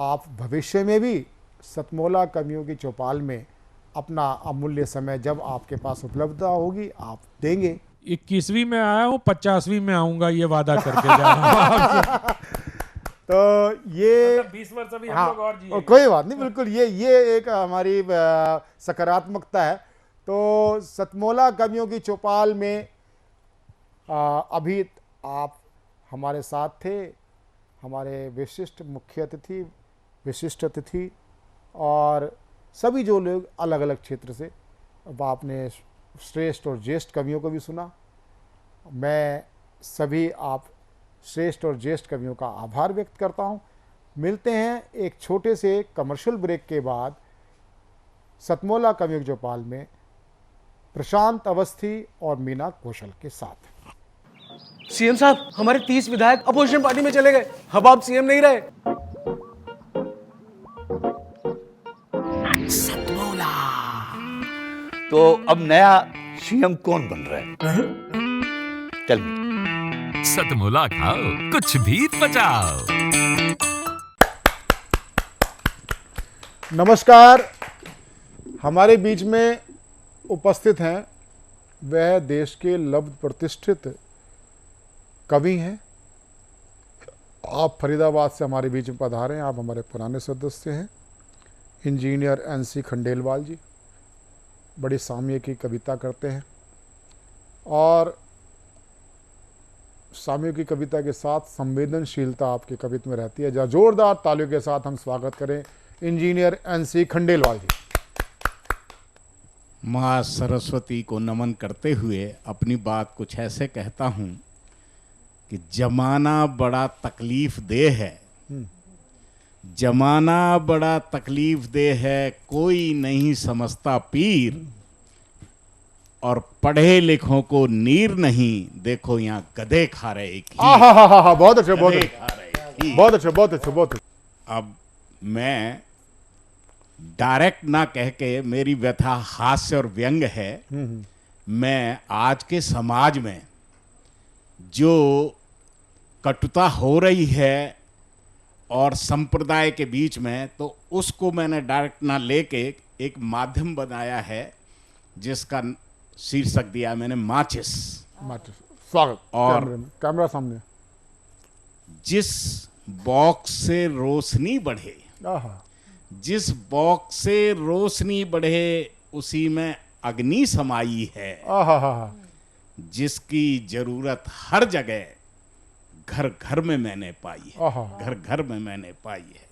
आप भविष्य में भी सतमोला कवियों की चौपाल में अपना अमूल्य समय जब आपके पास उपलब्धता होगी आप देंगे। 21वीं में आया हूँ, 50वीं में आऊंगा, ये वादा करके जा रहा हूँ। तो ये 20 वर्ष अभी हम लोग और जिए। कोई बात नहीं, बिल्कुल ये एक हमारी सकारात्मकता है। तो सतमोला कवियों की चौपाल में अभी आप हमारे साथ थे, हमारे विशिष्ट मुख्य अतिथि, विशिष्ट अतिथि और सभी जो लोग अलग अलग क्षेत्र से। अब आपने श्रेष्ठ और ज्येष्ठ कवियों को भी सुना। मैं सभी आप श्रेष्ठ और ज्येष्ठ कवियों का आभार व्यक्त करता हूं। मिलते हैं एक छोटे से कमर्शियल ब्रेक के बाद सतमोला कवियों की चौपाल में प्रशांत अवस्थी और मीना कौशल के साथ। सीएम साहब, हमारे 30 विधायक अपोजिशन पार्टी में चले गए, अब आप सीएम नहीं रहे। सतमोला तो अब नया सीएम कौन बन रहा है? चल सतमोला खाओ, कुछ भी बचाओ। नमस्कार, हमारे बीच में उपस्थित हैं वह देश के लब्ध प्रतिष्ठित कवि हैं। आप फरीदाबाद से हमारे बीच में पधारे हैं। आप हमारे पुराने सदस्य हैं, इंजीनियर NC खंडेलवाल जी। बड़ी साम्य की कविता करते हैं और साम्य की कविता के साथ संवेदनशीलता आपके कवित्व में रहती है। जहाँ जोरदार तालियों के साथ हम स्वागत करें इंजीनियर NC खंडेलवाल जी। माँ सरस्वती को नमन करते हुए अपनी बात कुछ ऐसे कहता हूँ कि जमाना बड़ा तकलीफ दे है, जमाना बड़ा तकलीफ दे है, कोई नहीं समझता पीर, और पढ़े लिखों को नीर नहीं, देखो यहाँ गधे खा रहे एक ही। बहुत अच्छा, बहुत अच्छा, बहुत अच्छा, बहुत अच्छा, बहुत अच्छा। अब मैं डायरेक्ट ना कह के, मेरी व्यथा हास्य और व्यंग है। मैं आज के समाज में जो कटुता हो रही है और संप्रदाय के बीच में, तो उसको मैंने डायरेक्ट ना लेके एक माध्यम बनाया है जिसका शीर्षक दिया मैंने माचिस। स्वागत। और कैमरा सामने। जिस बॉक्स से रोशनी बढ़े, जिस बॉक्स से रोशनी बढ़े, उसी में अग्नि समाई है। जिसकी जरूरत हर जगह घर घर में मैंने पाई है, घर घर में मैंने पाई है।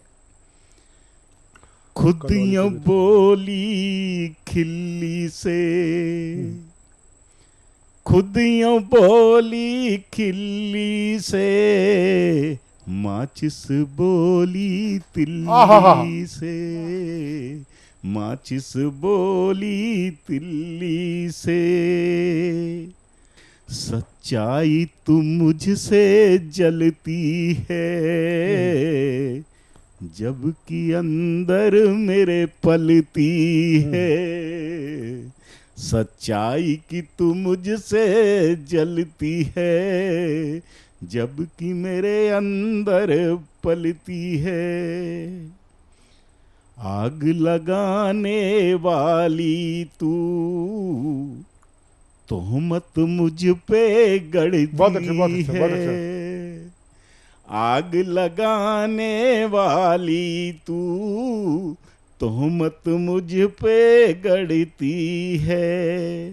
खुद यूं बोली खिल्ली से, खुद यूं बोली खिल्ली से, माचिस बोली तिल्ली से, माचिस बोली तिल्ली से। सच्चाई तू मुझसे जलती है, जबकि अंदर मेरे पलती है। सच्चाई की तू मुझसे जलती है, जबकि मेरे अंदर पलती है। आग लगाने वाली तू तोहमत मुझ पे गढ़ती है। आग लगाने वाली तू तोहमत मुझ पे गढ़ती है।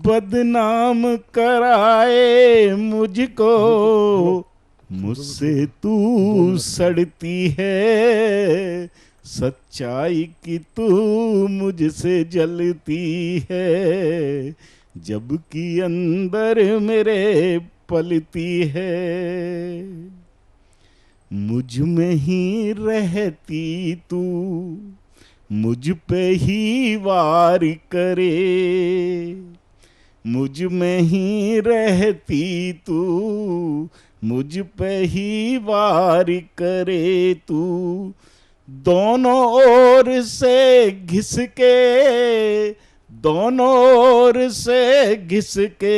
बदनाम कराए मुझको, मुझसे तू सड़ती है। सच्चाई की तू मुझसे जलती है, जबकि अंदर मेरे पलती है। मुझ में ही रहती तू, मुझ पे ही वार करे। मुझ में ही रहती तू, मुझ पे ही वार करे तू। दोनों ओर से घिसके, दोनों ओर से घिसके,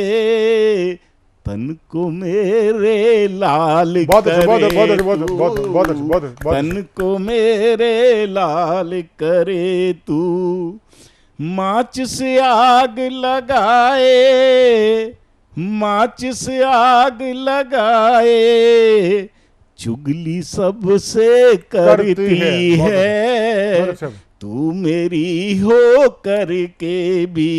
तन को मेरे लाल करे तू। तन को मेरे लाल करे तू। माचिस आग लगाए, माचिस आग लगाए, चुगली सबसे करती है। तू मेरी हो करके भी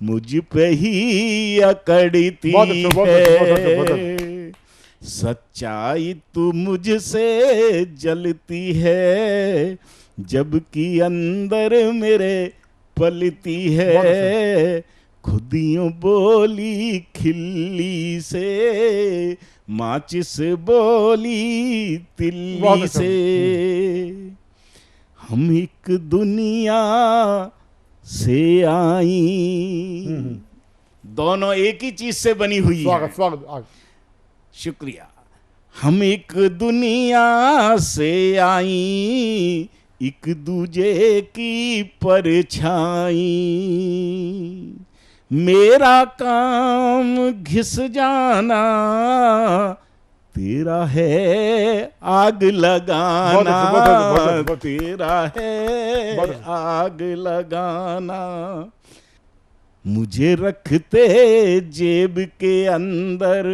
मुझ पे ही अकड़ती है। सच्चाई तू मुझसे जलती है, जबकि अंदर मेरे पलती है। खुदियों बोली खिल्ली से, माचिस बोली तिल्ली से। हम एक दुनिया से आई, दोनों एक ही चीज से बनी हुई है। स्वागत स्वागत, शुक्रिया। हम एक दुनिया से आई, एक दूजे की परछाई। मेरा काम घिस जाना, तेरा है आग लगाना। तेरा है आग लगाना। मुझे रखते जेब के अंदर,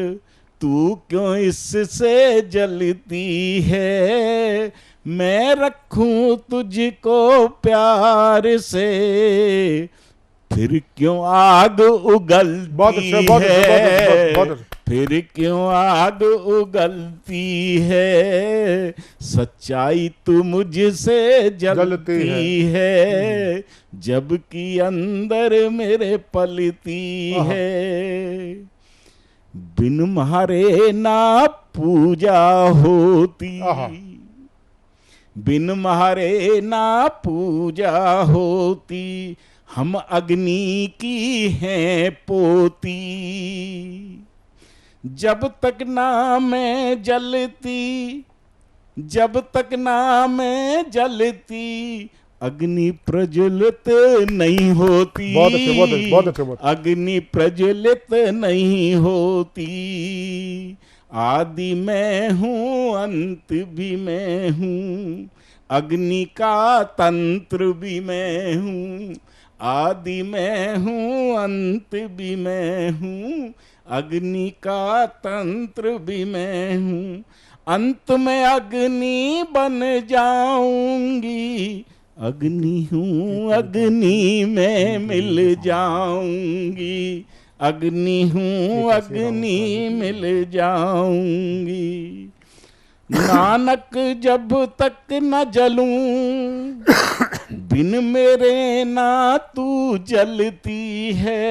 तू क्यों इससे जलती है। मैं रखूं तुझको प्यार से, फिर क्यों आग उगलती है। फिर क्यों आग उगलती है। सच्चाई तू मुझसे जलती है, जबकि अंदर मेरे पलती है। बिन मारे ना पूजा होती, बिन मारे ना पूजा होती। हम अग्नि की हैं पोती। जब तक ना मैं जलती, जब तक ना मैं जलती, अग्नि प्रज्वलित नहीं होती। बहुत अच्छे। अग्नि प्रज्वलित नहीं होती। आदि मैं हूँ, अंत भी मैं हूँ, अग्नि का तंत्र भी मैं हूँ। आदि मैं हूँ, अंत भी मैं हूँ, अग्नि का तंत्र भी मैं हूँ। अंत में अग्नि बन जाऊंगी, अग्नि हूँ, अग्नि में मिल जाऊंगी। अग्नि हूँ अग्नि मिल जाऊंगी। नानक जब तक न जलूं बिन मेरे ना तू जलती है।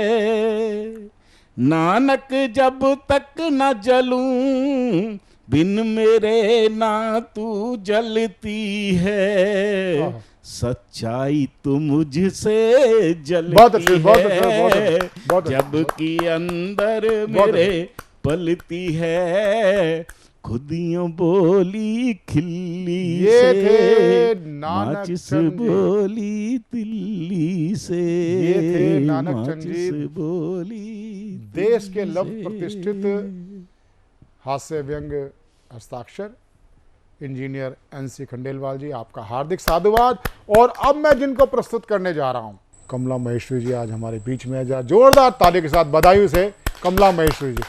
नानक जब तक न जलूं बिन मेरे ना तू जलती है। सच्चाई तो मुझसे जलती है जबकि अंदर मेरे पलती है। खुदियों बोली खिल्ली ये से थे नानक माचिस चंद जी। बोली तिल्ली से। ये थे नानक चंद माचिस जी, बोली देश के लब्ध प्रतिष्ठित हास्य व्यंग हस्ताक्षर इंजीनियर NC खंडेलवाल जी, आपका हार्दिक साधुवाद। और अब मैं जिनको प्रस्तुत करने जा रहा हूं, कमला महेश्वरी जी आज हमारे बीच में है। जोरदार ताली के साथ बधाई से कमला महेश्वरी जी।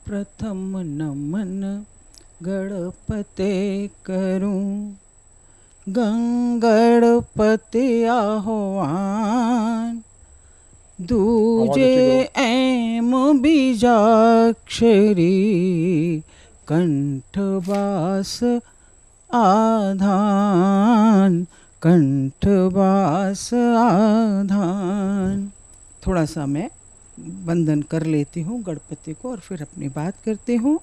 प्रथम नमन गणपते करूं, गणपति आह्वान। दूजे एम बीजाक्षरी, कंठवास आधान, कंठवास आधान। थोड़ा सा मैं वंदन कर लेती हूँ गणपति को और फिर अपनी बात करती हूँ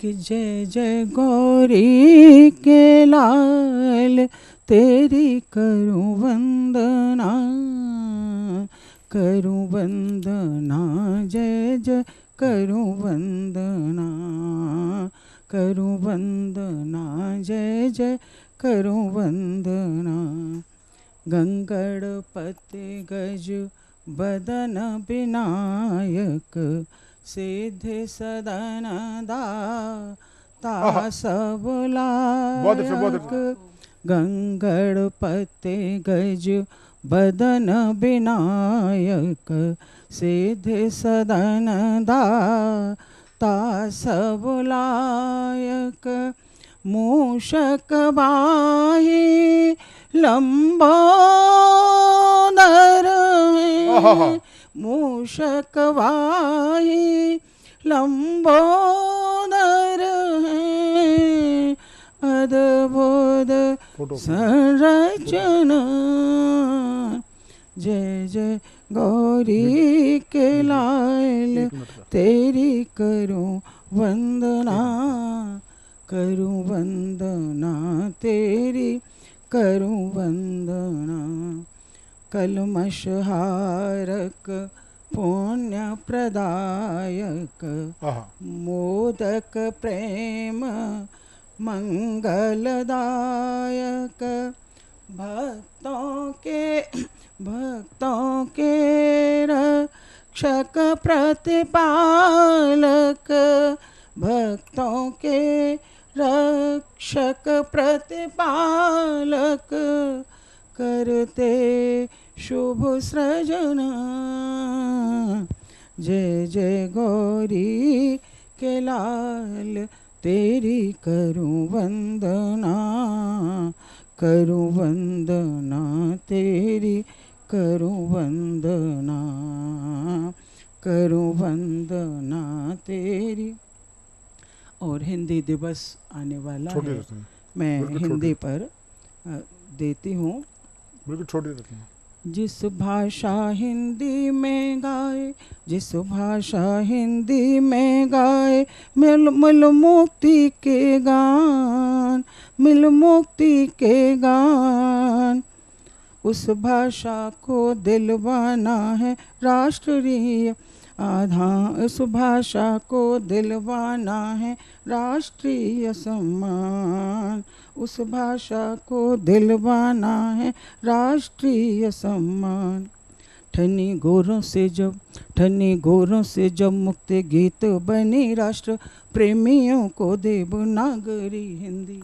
कि जय जय गौरी के लाल, तेरी करूँ वंदना, करूँ वंदना, जय जय करूँ वंदना, करूँ वंदना, जय जय करूँ वंदना। गंगणपति गज बदन विनायक, सिद्धि सदन दाता सब लायक। गंगणपति गज बदन विनायक, सिद्धि सदन दाता सब लायक। मूषक वाही लंबोदर है, मूषक वाही लंबोदर है। अद्भुत संरचना, जय जय गौरी के लाल, तेरी करूं वंदना, करूं वंदना, तेरी करूं वंदना। कलमशहारक पुण्य प्रदायक, मोदक प्रेम मंगलदायक। भक्तों के रक्षक प्रतिपालक, भक्तों के रक्षक प्रतिपालक। करते शुभ सृजना, जय जय गौरी के लाल, तेरी करूं वंदना, करूं वंदना, तेरी करूं वंदना, करूं वंदना तेरी। और हिंदी दिवस आने वाला है, मैं हिंदी पर देती हूँ। बिल्कुल छोटी रखना। जिस भाषा हिंदी में गाए, जिस भाषा हिंदी में गाए, मिल मिल मुक्ति के गान, मिल मुक्ति के गान। उस भाषा को दिलवाना है राष्ट्रीय आधार, उस भाषा को दिलवाना है राष्ट्रीय सम्मान, उस भाषा को दिलवाना है राष्ट्रीय सम्मान। ठनी गोरों से जब मुक्त गीत बनी राष्ट्र प्रेमियों को देवनागरी हिंदी।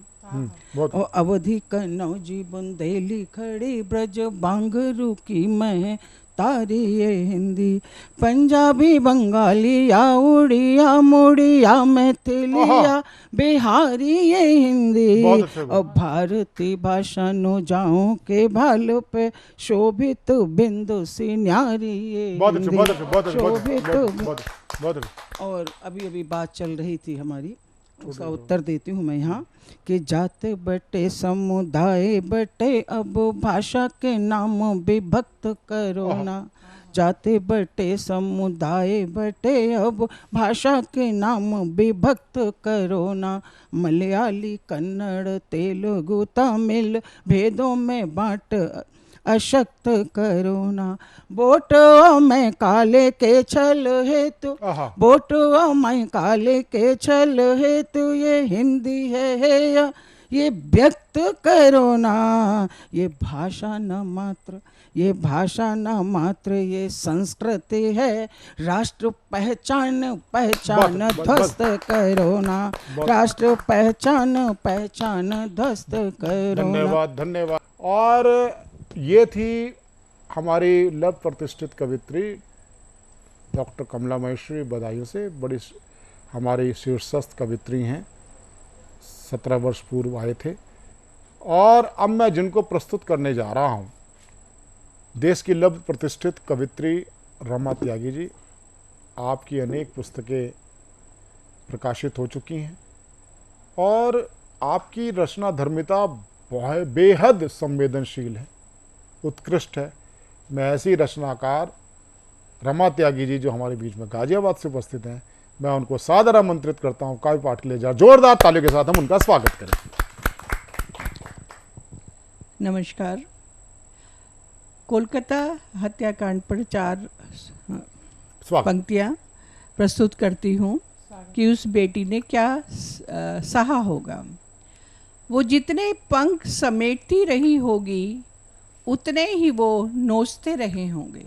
और अवधि कन्नौजी बुंदेली खड़ी ब्रज बांगरू की मैं तारी ये हिंदी, पंजाबी बंगाली या उड़िया मुड़िया मैथिलिया बिहारी ये हिंदी। और भारतीय भाषा नो जाऊं के भालो पे शोभित बिंदु सी न्यारी ये हिंदी, शोभित। और अभी अभी बात चल रही थी हमारी, उसका उत्तर देती हूँ मैं यहाँ कि जाते बटे समुदाय बटे अब भाषा के नाम विभक्त करो ना। जाते बटे समुदाय बटे अब भाषा के नाम विभक्त करो ना। मलयाली कन्नड़ तेलुगु तमिल भेदों में बांट अशक्त करो ना। बोटो में काले के छल हेतु, बोटो में काले के छल हेतु ये हिंदी है या ये व्यक्त करो ना। ये भाषा न मात्र, ये भाषा न मात्र ये संस्कृति है, राष्ट्र पहचान पहचान ध्वस्त करो ना। राष्ट्र पहचान पहचान ध्वस्त करो ना। धन्यवाद धन्यवाद। और ये थी हमारी लव प्रतिष्ठित कवित्री डॉक्टर कमला महेश्वरी बदायूं से। बड़ी हमारी शीर्षस्थ कवित्री हैं, 17 वर्ष पूर्व आए थे। और अब मैं जिनको प्रस्तुत करने जा रहा हूँ, देश की लव प्रतिष्ठित कवित्री रमा त्यागी जी। आपकी अनेक पुस्तकें प्रकाशित हो चुकी हैं और आपकी रचना धर्मिता बेहद संवेदनशील है, उत्कृष्ट है। मैं ऐसी रचनाकार रमा त्यागी जी जो हमारे बीच में गाजियाबाद से उपस्थित हैं, मैं उनको सादर आमंत्रित करता हूं काव्य पाठ के लिए। जोरदार तालियों के साथ हम उनका स्वागत करें। नमस्कार। कोलकाता हत्याकांड पर 4 पंक्तियां प्रस्तुत करती हूँ कि उस बेटी ने क्या सहा होगा। वो जितने पंख समेटती रही होगी उतने ही वो नोचते रहे होंगे।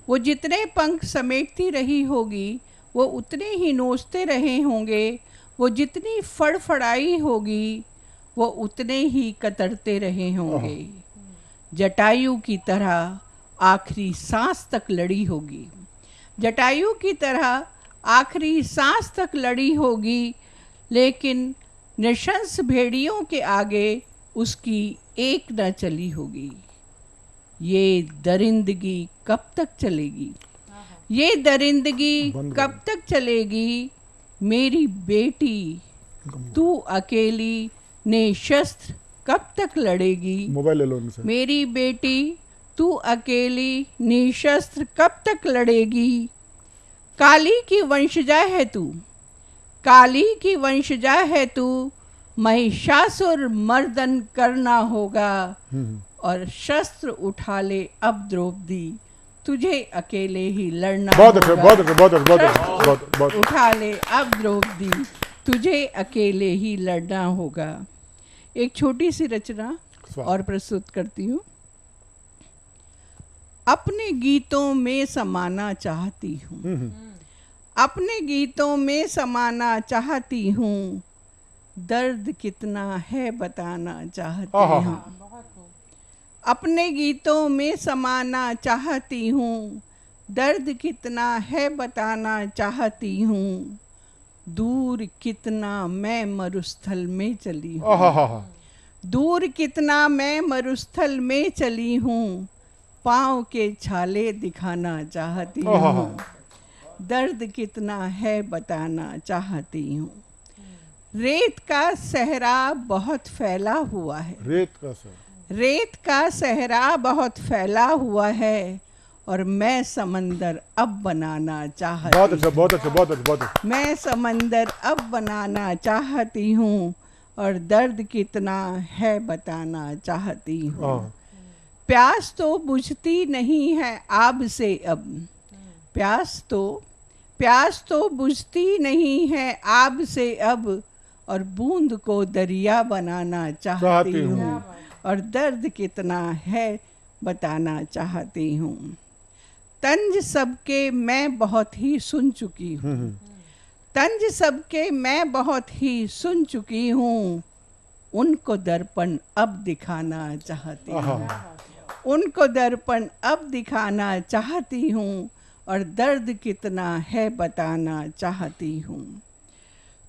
वो जितने पंख समेटती रही होगी वो उतने ही नोचते रहे होंगे। वो जितनी फड़फड़ाई होगी वो उतने ही कतरते रहे होंगे। जटायु की तरह आखिरी सांस तक लड़ी होगी। जटायु की तरह आखिरी सांस तक लड़ी होगी, लेकिन नृशंस भेड़ियों के आगे उसकी एक न चली होगी। ये दरिंदगी कब तक चलेगी? ये दरिंदगी कब तक चलेगी? मेरी बेटी तू अकेली ने शस्त्र कब तक लड़ेगी? मोबाइल ले लो उनसे। मेरी बेटी तू अकेली निशस्त्र कब तक लड़ेगी? काली की वंशजा है तू, काली की वंशजा है तू, महिषासुर मर्दन करना होगा। और शस्त्र उठा ले अब द्रौपदी, तुझे अकेले ही लड़ना होगा। बहुत उठा ले अब द्रौपदी, तुझे अकेले ही लड़ना होगा। एक छोटी सी रचना और प्रस्तुत करती हूँ। अपने गीतों में समाना चाहती हूँ, अपने गीतों में समाना चाहती हूँ, दर्द कितना है बताना चाहती हूँ। अपने गीतों में समाना चाहती हूँ, दर्द कितना है बताना चाहती हूँ, दूर कितना मैं मरुस्थल में चली हूँ, दूर कितना मैं मरुस्थल में चली हूँ, पाँव के छाले दिखाना चाहती हूँ, दर्द कितना है बताना चाहती हूँ। रेत का सहरा बहुत फैला हुआ है, रेत का सहरा बहुत फैला हुआ है, और मैं समंदर अब बनाना चाहती हूँ। बहुत अच्छा। मैं समंदर अब बनाना चाहती हूँ, और दर्द कितना है बताना चाहती हूँ। प्यास तो बुझती नहीं है आब से अब, प्यास तो बुझती नहीं है आब से अब, और बूंद को दरिया बनाना चाहती हूँ, और दर्द कितना है बताना चाहती हूँ। तंज सबके मैं बहुत ही सुन चुकी हूँ, तंज सबके मैं बहुत ही सुन चुकी हूँ, उनको दर्पण अब दिखाना चाहती हूँ, उनको दर्पण अब दिखाना चाहती हूँ और दर्द कितना है बताना चाहती हूँ।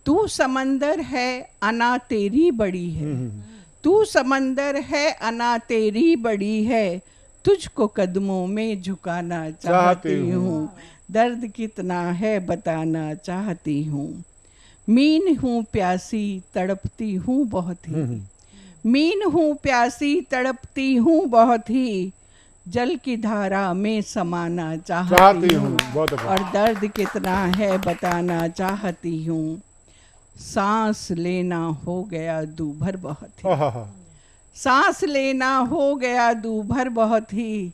तू समंदर है अना तेरी बड़ी है, तू समंदर है अना तेरी बड़ी है, तुझको कदमों में झुकाना चाहती हूँ, दर्द कितना है बताना चाहती हूँ। मीन हूँ प्यासी तड़पती हूँ बहुत ही, मीन हूँ प्यासी तड़पती हूँ बहुत ही, जल की धारा में समाना चाहती हूँ और दर्द कितना है बताना चाहती हूँ। सांस लेना हो गया दूभर बहुत ही, सांस लेना हो गया दूभर बहुत ही,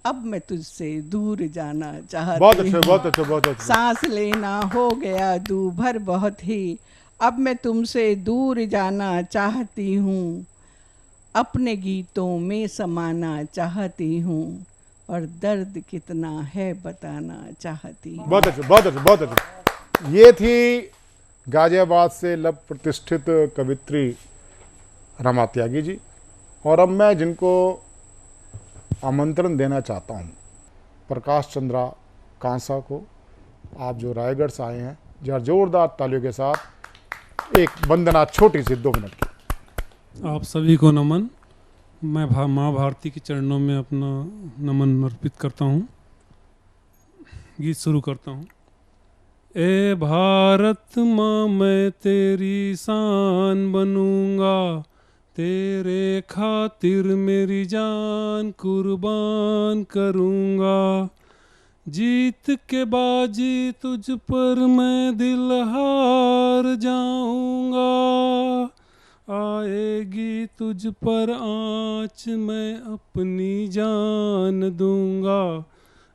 अब मैं तुझसे दूर जाना चाहती हूँ। बहुत अच्छा, बहुत अच्छा। सांस लेना हो गया दूभर बहुत ही, अब मैं तुमसे दूर जाना चाहती हूँ, अपने गीतों में समाना चाहती हूँ और दर्द कितना है बताना चाहती हूँ। बहुत अच्छा, बहुत अच्छा, बहुत अच्छा। ये थी गाजियाबाद से लव प्रतिष्ठित कवित्री रमा त्यागी जी। और अब मैं जिनको आमंत्रण देना चाहता हूँ, प्रकाश चंद्रा कांसा को, आप जो रायगढ़ से आए हैं, जरा जोरदार तालियों के साथ एक वंदना छोटी सी 2 मिनट की। आप सभी को नमन। मैं माँ भारती के चरणों में अपना नमन अर्पित करता हूँ। गीत शुरू करता हूँ। ए भारत माँ मैं तेरी शान बनूंगा, तेरे खातिर मेरी जान कुर्बान करूंगा, जीत के बाजी तुझ पर मैं दिल हार जाऊंगा, आएगी तुझ पर आँच मैं अपनी जान दूंगा।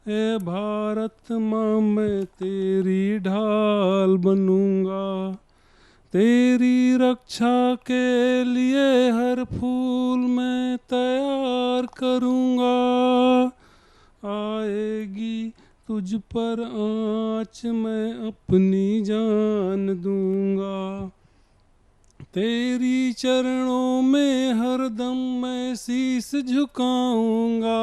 ए भारत माँ मैं तेरी ढाल बनूंगा, तेरी रक्षा के लिए हर फूल मैं तैयार करूंगा, आएगी तुझ पर आँच मैं अपनी जान दूंगा, तेरी चरणों में हरदम मैं शीस झुकाऊंगा,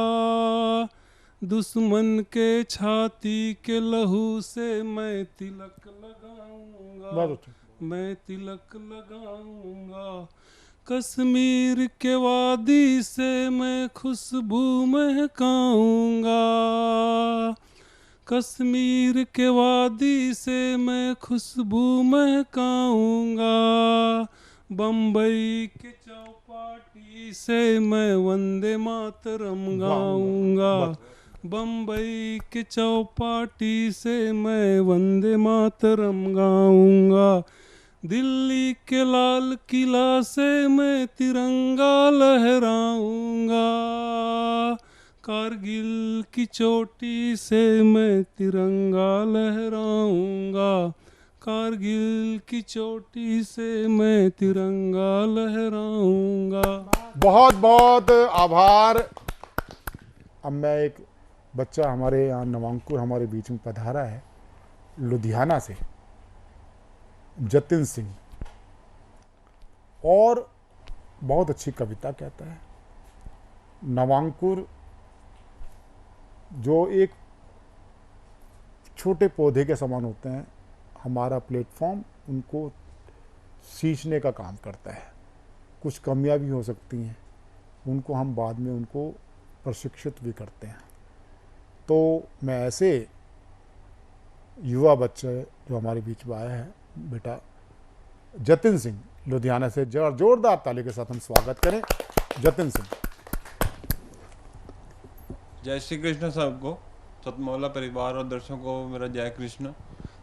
दुश्मन के छाती के लहू से मैं तिलक लगाऊंगा, मैं तिलक लगाऊंगा, कश्मीर के वादी से मैं खुशबू महकाऊंगा, कश्मीर के वादी से मैं खुशबू महकाऊंगा, बम्बई के चौपाटी से मैं वंदे मातरम गाऊंगा, बम्बई के चौपाटी से मैं वंदे मातरम गाऊंगा, दिल्ली के लाल किला से मैं तिरंगा लहराऊंगा, कारगिल की चोटी से मैं तिरंगा लहराऊंगा, कारगिल की चोटी से मैं तिरंगा लहराऊंगा। बहुत बहुत आभार। अब मैं एक बच्चा हमारे यहाँ नवांकुर हमारे बीच में पधारा है लुधियाना से, जतिन सिंह, और बहुत अच्छी कविता कहता है। नवांकुर जो एक छोटे पौधे के समान होते हैं, हमारा प्लेटफॉर्म उनको सींचने का काम करता है। कुछ कमियां भी हो सकती हैं, उनको हम बाद में उनको प्रशिक्षित भी करते हैं। तो मैं ऐसे युवा बच्चे जो हमारे बीच में आया है, बेटा जतिन सिंह लुधियाना से, जोरदार ताली के साथ हम स्वागत करें जतिन सिंह। जय श्री कृष्ण सबको, सतमोला परिवार और दर्शकों को मेरा जय कृष्ण।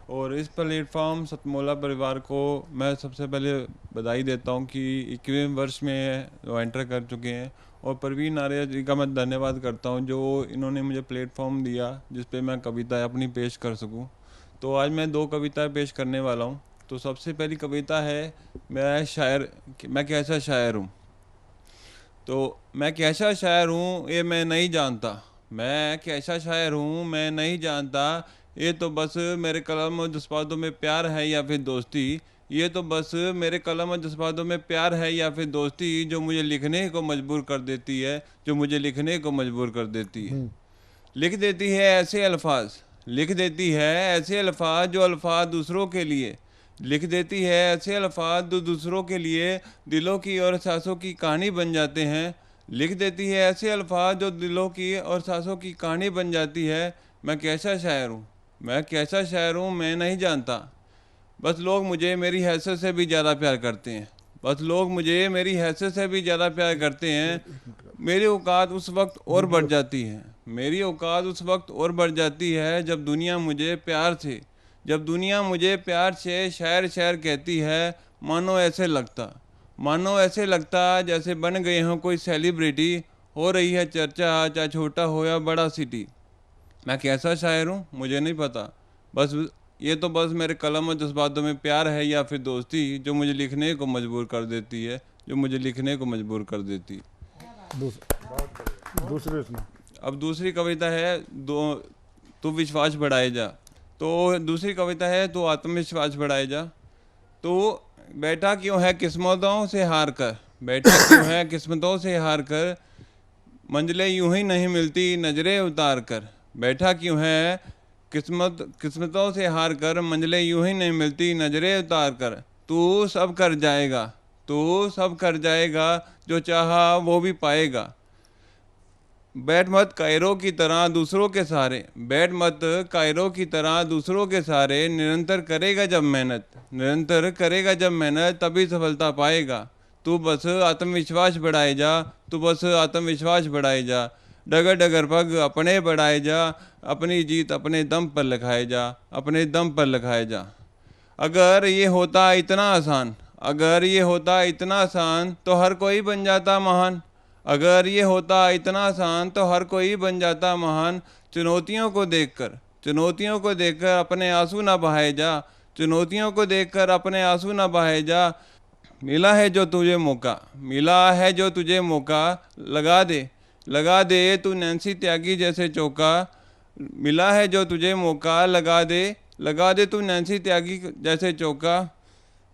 और इस प्लेटफॉर्म सतमोला परिवार को मैं सबसे पहले बधाई देता हूं कि 21वें वर्ष में वो एंटर कर चुके हैं। और प्रवीण आर्य जी का मैं धन्यवाद करता हूं जो इन्होंने मुझे प्लेटफॉर्म दिया जिस पे मैं कविताएं अपनी पेश कर सकूं। तो आज मैं 2 कविताएं पेश करने वाला हूं। तो सबसे पहली कविता है मैं कैसा शायर हूँ। तो मैं कैसा शायर हूँ ये मैं नहीं जानता, मैं कैसा शायर हूँ मैं नहीं जानता, ये तो बस मेरे कलम और जज्बातों में प्यार है या फिर दोस्ती, ये तो बस मेरे कलम और जज्बातों में प्यार है या फिर दोस्ती जो मुझे लिखने को मजबूर कर देती है, जो मुझे लिखने को मजबूर कर देती है। लिख देती है ऐसे अल्फाज, लिख देती है ऐसे अल्फाज जो अल्फाज दूसरों के लिए, लिख देती है ऐसे अल्फाज जो दूसरों के लिए दिलों की और सांसों की कहानी बन जाते हैं। लिख देती है ऐसे अल्फाज जो दिलों की और सांसों की कहानी बन जाती है। मैं कैसा शायर हूँ, मैं कैसा शायर हूँ मैं नहीं जानता। बस लोग मुझे मेरी हैसियत से भी ज़्यादा प्यार करते हैं, बस लोग मुझे मेरी हैसियत से भी ज़्यादा प्यार करते हैं। मेरी औकात उस वक्त और बढ़ जाती है, मेरी औकात उस वक्त और बढ़ जाती है जब दुनिया मुझे प्यार से, जब दुनिया मुझे प्यार से शायर शायर कहती है। मानो ऐसे लगता, मानो ऐसे लगता जैसे बन गए हों कोई सेलिब्रिटी, हो रही है चर्चा चाहे छोटा हो या बड़ा सिटी। मैं कैसा शायर हूँ मुझे नहीं पता, बस ये तो बस मेरे कलम और जज्बातों में प्यार है या फिर दोस्ती जो मुझे लिखने को मजबूर कर देती है, जो मुझे लिखने को मजबूर कर देती है। दूसरी सुना। अब दूसरी कविता है तू विश्वास बढ़ाए जा। तो दूसरी कविता है तू आत्मविश्वास बढ़ाए जा। तो बैठा क्यों है किस्मतों से हार कर, बैठा क्यों है किस्मतों से हार कर, मंजिलें यूं ही नहीं मिलती नजरें उतार कर। बैठा क्यों है किस्मतों से हार कर, मंजिलें यूं ही नहीं मिलती नजरें उतार कर। तू सब कर जाएगा, तू सब कर जाएगा, जो चाहा वो भी पाएगा। बैठ मत कायरों की तरह दूसरों के सहारे, बैठ मत कायरों की तरह दूसरों के सहारे, निरंतर करेगा जब मेहनत, निरंतर करेगा जब मेहनत, तभी सफलता पाएगा। तू बस आत्मविश्वास बढ़ाए जा, तू बस आत्मविश्वास बढ़ाए जा, डगर डगर पग अपने बढ़ाए जा, अपनी जीत अपने दम पर लिखाए जा, अपने दम पर लिखाए जा। अगर ये होता इतना आसान, अगर ये होता इतना आसान तो हर कोई बन जाता महान, अगर ये होता इतना आसान तो हर कोई बन जाता महान। चुनौतियों को देखकर, चुनौतियों को देखकर अपने आंसू ना बहाए जा, चुनौतियों को देखकर अपने आंसू ना बहाए जा। मिला है जो तुझे मौका, मिला है जो तुझे मौका, लगा दे, लगा दे तू नैन्सी त्यागी जैसे चौका। मिला है जो तुझे मौका, लगा दे, लगा दे तू नैन्सी त्यागी जैसे चौका।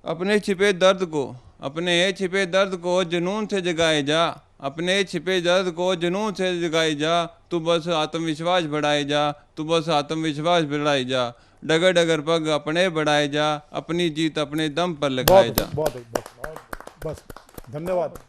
अपने छिपे दर्द को, अपने छिपे दर्द को जुनून से जगाए जा, अपने छिपे दर्द को जुनून से जगाए जा। तू बस आत्मविश्वास बढ़ाए जा, तू बस आत्मविश्वास बढ़ाए जा, डगर डगर पग अपने बढ़ाए जा, अपनी जीत अपने दम पर लगाए जा। बहुत बस धन्यवाद।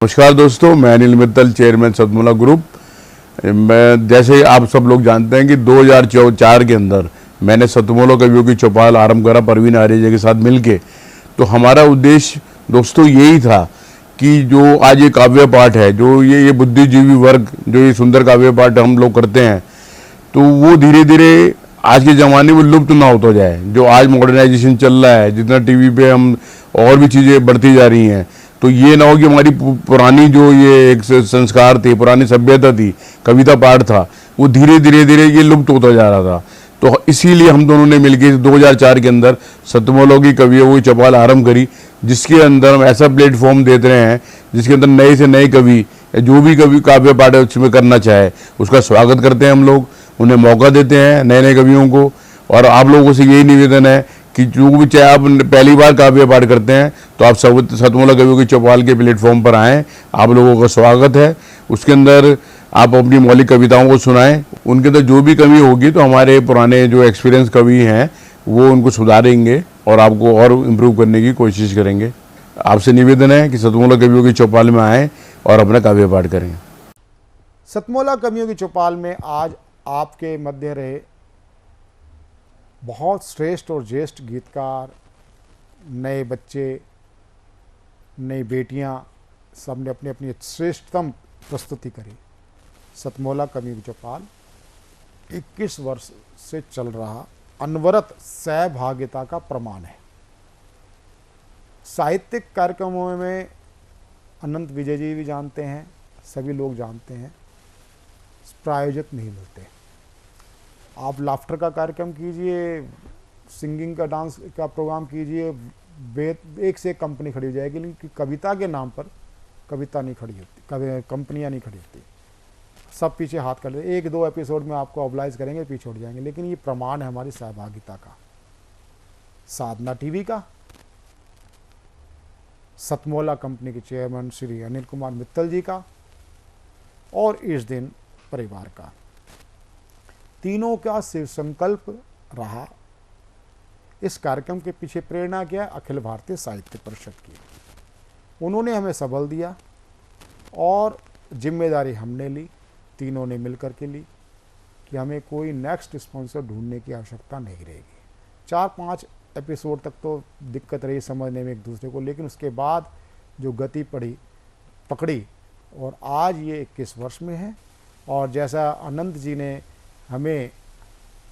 नमस्कार दोस्तों, मैं अनिल मित्तल, चेयरमैन सतमोला ग्रुप। मैं जैसे आप सब लोग जानते हैं कि 2004 के अंदर मैंने सतमोला कवियों की चौपाल आरंभ करा परवीन आर्य के साथ मिलके। तो हमारा उद्देश्य दोस्तों यही था कि जो आज ये काव्य पाठ है, जो ये बुद्धिजीवी वर्ग जो ये सुंदर काव्य पाठ हम लोग करते हैं, तो वो धीरे धीरे आज के ज़माने में लुप्त ना होता जाए। जो आज मॉडर्नाइजेशन चल रहा है, जितना टीवी पे हम और भी चीज़ें बढ़ती जा रही हैं, तो ये ना हो कि हमारी पुरानी जो ये एक संस्कार थे, पुरानी सभ्यता थी, कविता पाठ था, वो धीरे धीरे ये लुप्त होता जा रहा था। तो इसीलिए हम दोनों ने मिलकर 2004 के अंदर सतमोला की कवियों की चौपाल आरंभ करी, जिसके अंदर हम ऐसा प्लेटफॉर्म देते रहे हैं जिसके अंदर नए से नए कवि जो भी कवि काव्य पाठ उसमें करना चाहे उसका स्वागत करते हैं। हम लोग उन्हें मौका देते हैं, नए नए कवियों को। और आप लोगों से यही निवेदन है कि जो भी चाहे आप पहली बार काव्य पाठ करते हैं तो आप सतमोला कवियों की चौपाल के प्लेटफॉर्म पर आएँ, आप लोगों का स्वागत है। उसके अंदर आप अपनी मौलिक कविताओं को सुनाएं, उनके अंदर जो भी कमी होगी तो हमारे पुराने जो एक्सपीरियंस कवि हैं वो उनको सुधारेंगे और आपको और इम्प्रूव करने की कोशिश करेंगे। आपसे निवेदन है कि सतमोला कवियों की चौपाल में आएँ और अपना काव्य पाठ करें। सतमोला कवियों की चौपाल में आज आपके मध्य रहे बहुत श्रेष्ठ और ज्येष्ठ गीतकार, नए बच्चे, नई बेटियां, सब ने अपनी अपनी श्रेष्ठतम प्रस्तुति करी। सतमोला कवियों की चौपाल 21 वर्ष से चल रहा अनवरत सहभागिता का प्रमाण है। साहित्यिक कार्यक्रमों में अनंत विजय जी भी जानते हैं, सभी लोग जानते हैं, प्रायोजक नहीं मिलते। आप लाफ्टर का कार्यक्रम कीजिए, सिंगिंग का, डांस का प्रोग्राम कीजिए, एक से एक कंपनी खड़ी हो जाएगी, लेकिन कविता के नाम पर कविता नहीं खड़ी होती, कंपनियां नहीं खड़ी होती, सब पीछे हाथ कर लेते। एक दो एपिसोड में आपको ऑबलाइज करेंगे, पीछे उठ जाएंगे। लेकिन ये प्रमाण है हमारी सहभागिता का, साधना टीवी का, सतमोला कंपनी के चेयरमैन श्री अनिल कुमार मित्तल जी का, और इस दिन परिवार का। तीनों का शिव संकल्प रहा। इस कार्यक्रम के पीछे प्रेरणा क्या है? अखिल भारतीय साहित्य परिषद की। उन्होंने हमें सबल दिया और जिम्मेदारी हमने ली, तीनों ने मिलकर के ली कि हमें कोई नेक्स्ट स्पॉन्सर ढूंढने की आवश्यकता नहीं रहेगी। 4-5 एपिसोड तक तो दिक्कत रही समझने में एक दूसरे को, लेकिन उसके बाद जो गति पकड़ी और आज ये 21 वर्ष में है। और जैसा अनंत जी ने हमें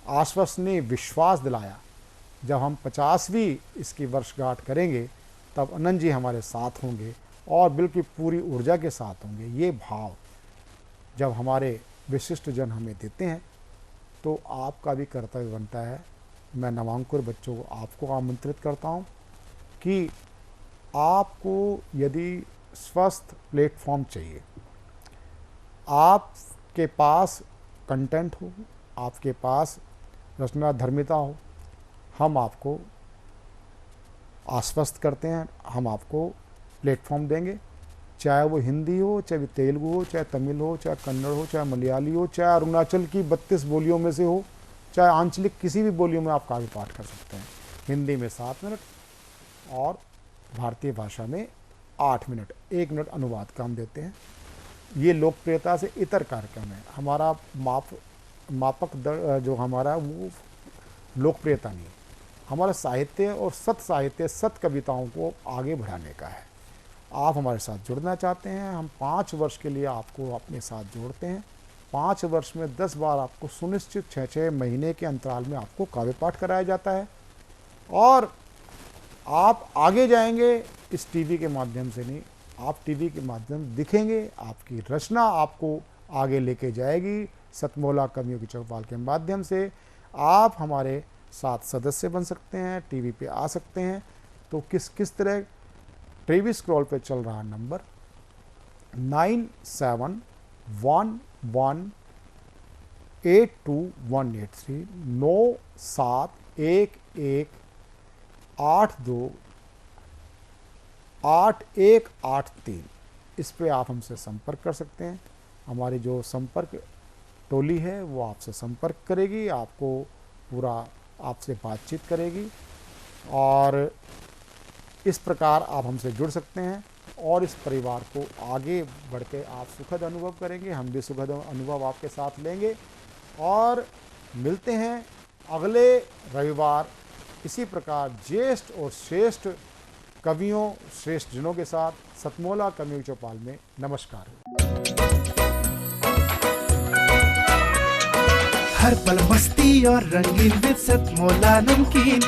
आश्वसनीय विश्वास दिलाया, जब हम 50वीं इसकी वर्षगांठ करेंगे तब अनंत जी हमारे साथ होंगे और बिल्कुल पूरी ऊर्जा के साथ होंगे। ये भाव जब हमारे विशिष्ट जन हमें देते हैं तो आपका भी कर्तव्य बनता है। मैं नवांकुर बच्चों को आपको आमंत्रित करता हूँ कि आपको यदि स्वस्थ प्लेटफॉर्म चाहिए, आपके पास कंटेंट हो, आपके पास रचना धर्मिता हो, हम आपको आश्वस्त करते हैं, हम आपको प्लेटफॉर्म देंगे। चाहे वो हिंदी हो, चाहे तेलुगु हो, चाहे तमिल हो, चाहे कन्नड़ हो, चाहे मलयाली हो, चाहे अरुणाचल की 32 बोलियों में से हो, चाहे आंचलिक किसी भी बोलियों में आप काव्य पाठ कर सकते हैं। हिंदी में 7 मिनट और भारतीय भाषा में 8 मिनट, 1 मिनट अनुवाद का हम देते हैं। ये लोकप्रियता से इतर कार्यक्रम है। हमारा मापक दर जो हमारा वो लोकप्रियता नहीं, हमारा साहित्य और सत साहित्य, सत कविताओं को आगे बढ़ाने का है। आप हमारे साथ जुड़ना चाहते हैं, हम 5 वर्ष के लिए आपको अपने साथ जोड़ते हैं। 5 वर्ष में 10 बार आपको सुनिश्चित 6-6 महीने के अंतराल में आपको काव्य पाठ कराया जाता है और आप आगे जाएंगे इस टीवी के माध्यम से नहीं, आप टीवी के माध्यम दिखेंगे, आपकी रचना आपको आगे लेके जाएगी। सतमोला कवियों की चौपाल के माध्यम से आप हमारे साथ सदस्य बन सकते हैं, टीवी पे आ सकते हैं। तो किस तरह टीवी स्क्रॉल पे चल रहा नंबर 9711828183 9711828183 इस पे आप हमसे संपर्क कर सकते हैं। हमारी जो संपर्क टोली है वो आपसे संपर्क करेगी, आपको पूरा आपसे बातचीत करेगी और इस प्रकार आप हमसे जुड़ सकते हैं और इस परिवार को आगे बढ़ के आप सुखद अनुभव करेंगे, हम भी सुखद अनुभव आपके साथ लेंगे। और मिलते हैं अगले रविवार इसी प्रकार ज्येष्ठ और श्रेष्ठ कवियों, श्रेष्ठ जनों के साथ सतमोला कवियों चौपाल में। नमस्कार। हर पल मस्ती और रंगीन विद सतमोला नमकीन,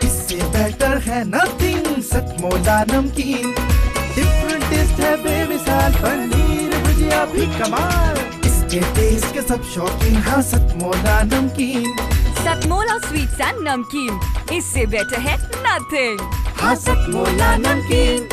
इससे बेटर है नथिंग। सतमोला नमकीन डिफरेंट टेस्ट है बेमिसाल, पनीर भुजिया भी कमाल, इसके टेस्ट के सब शौकीन। हाँ सतमोला नमकीन, सतमोला स्वीट्स एंड नमकीन, इससे बेटर है नथिंग। हाँ सतमोला नमकीन।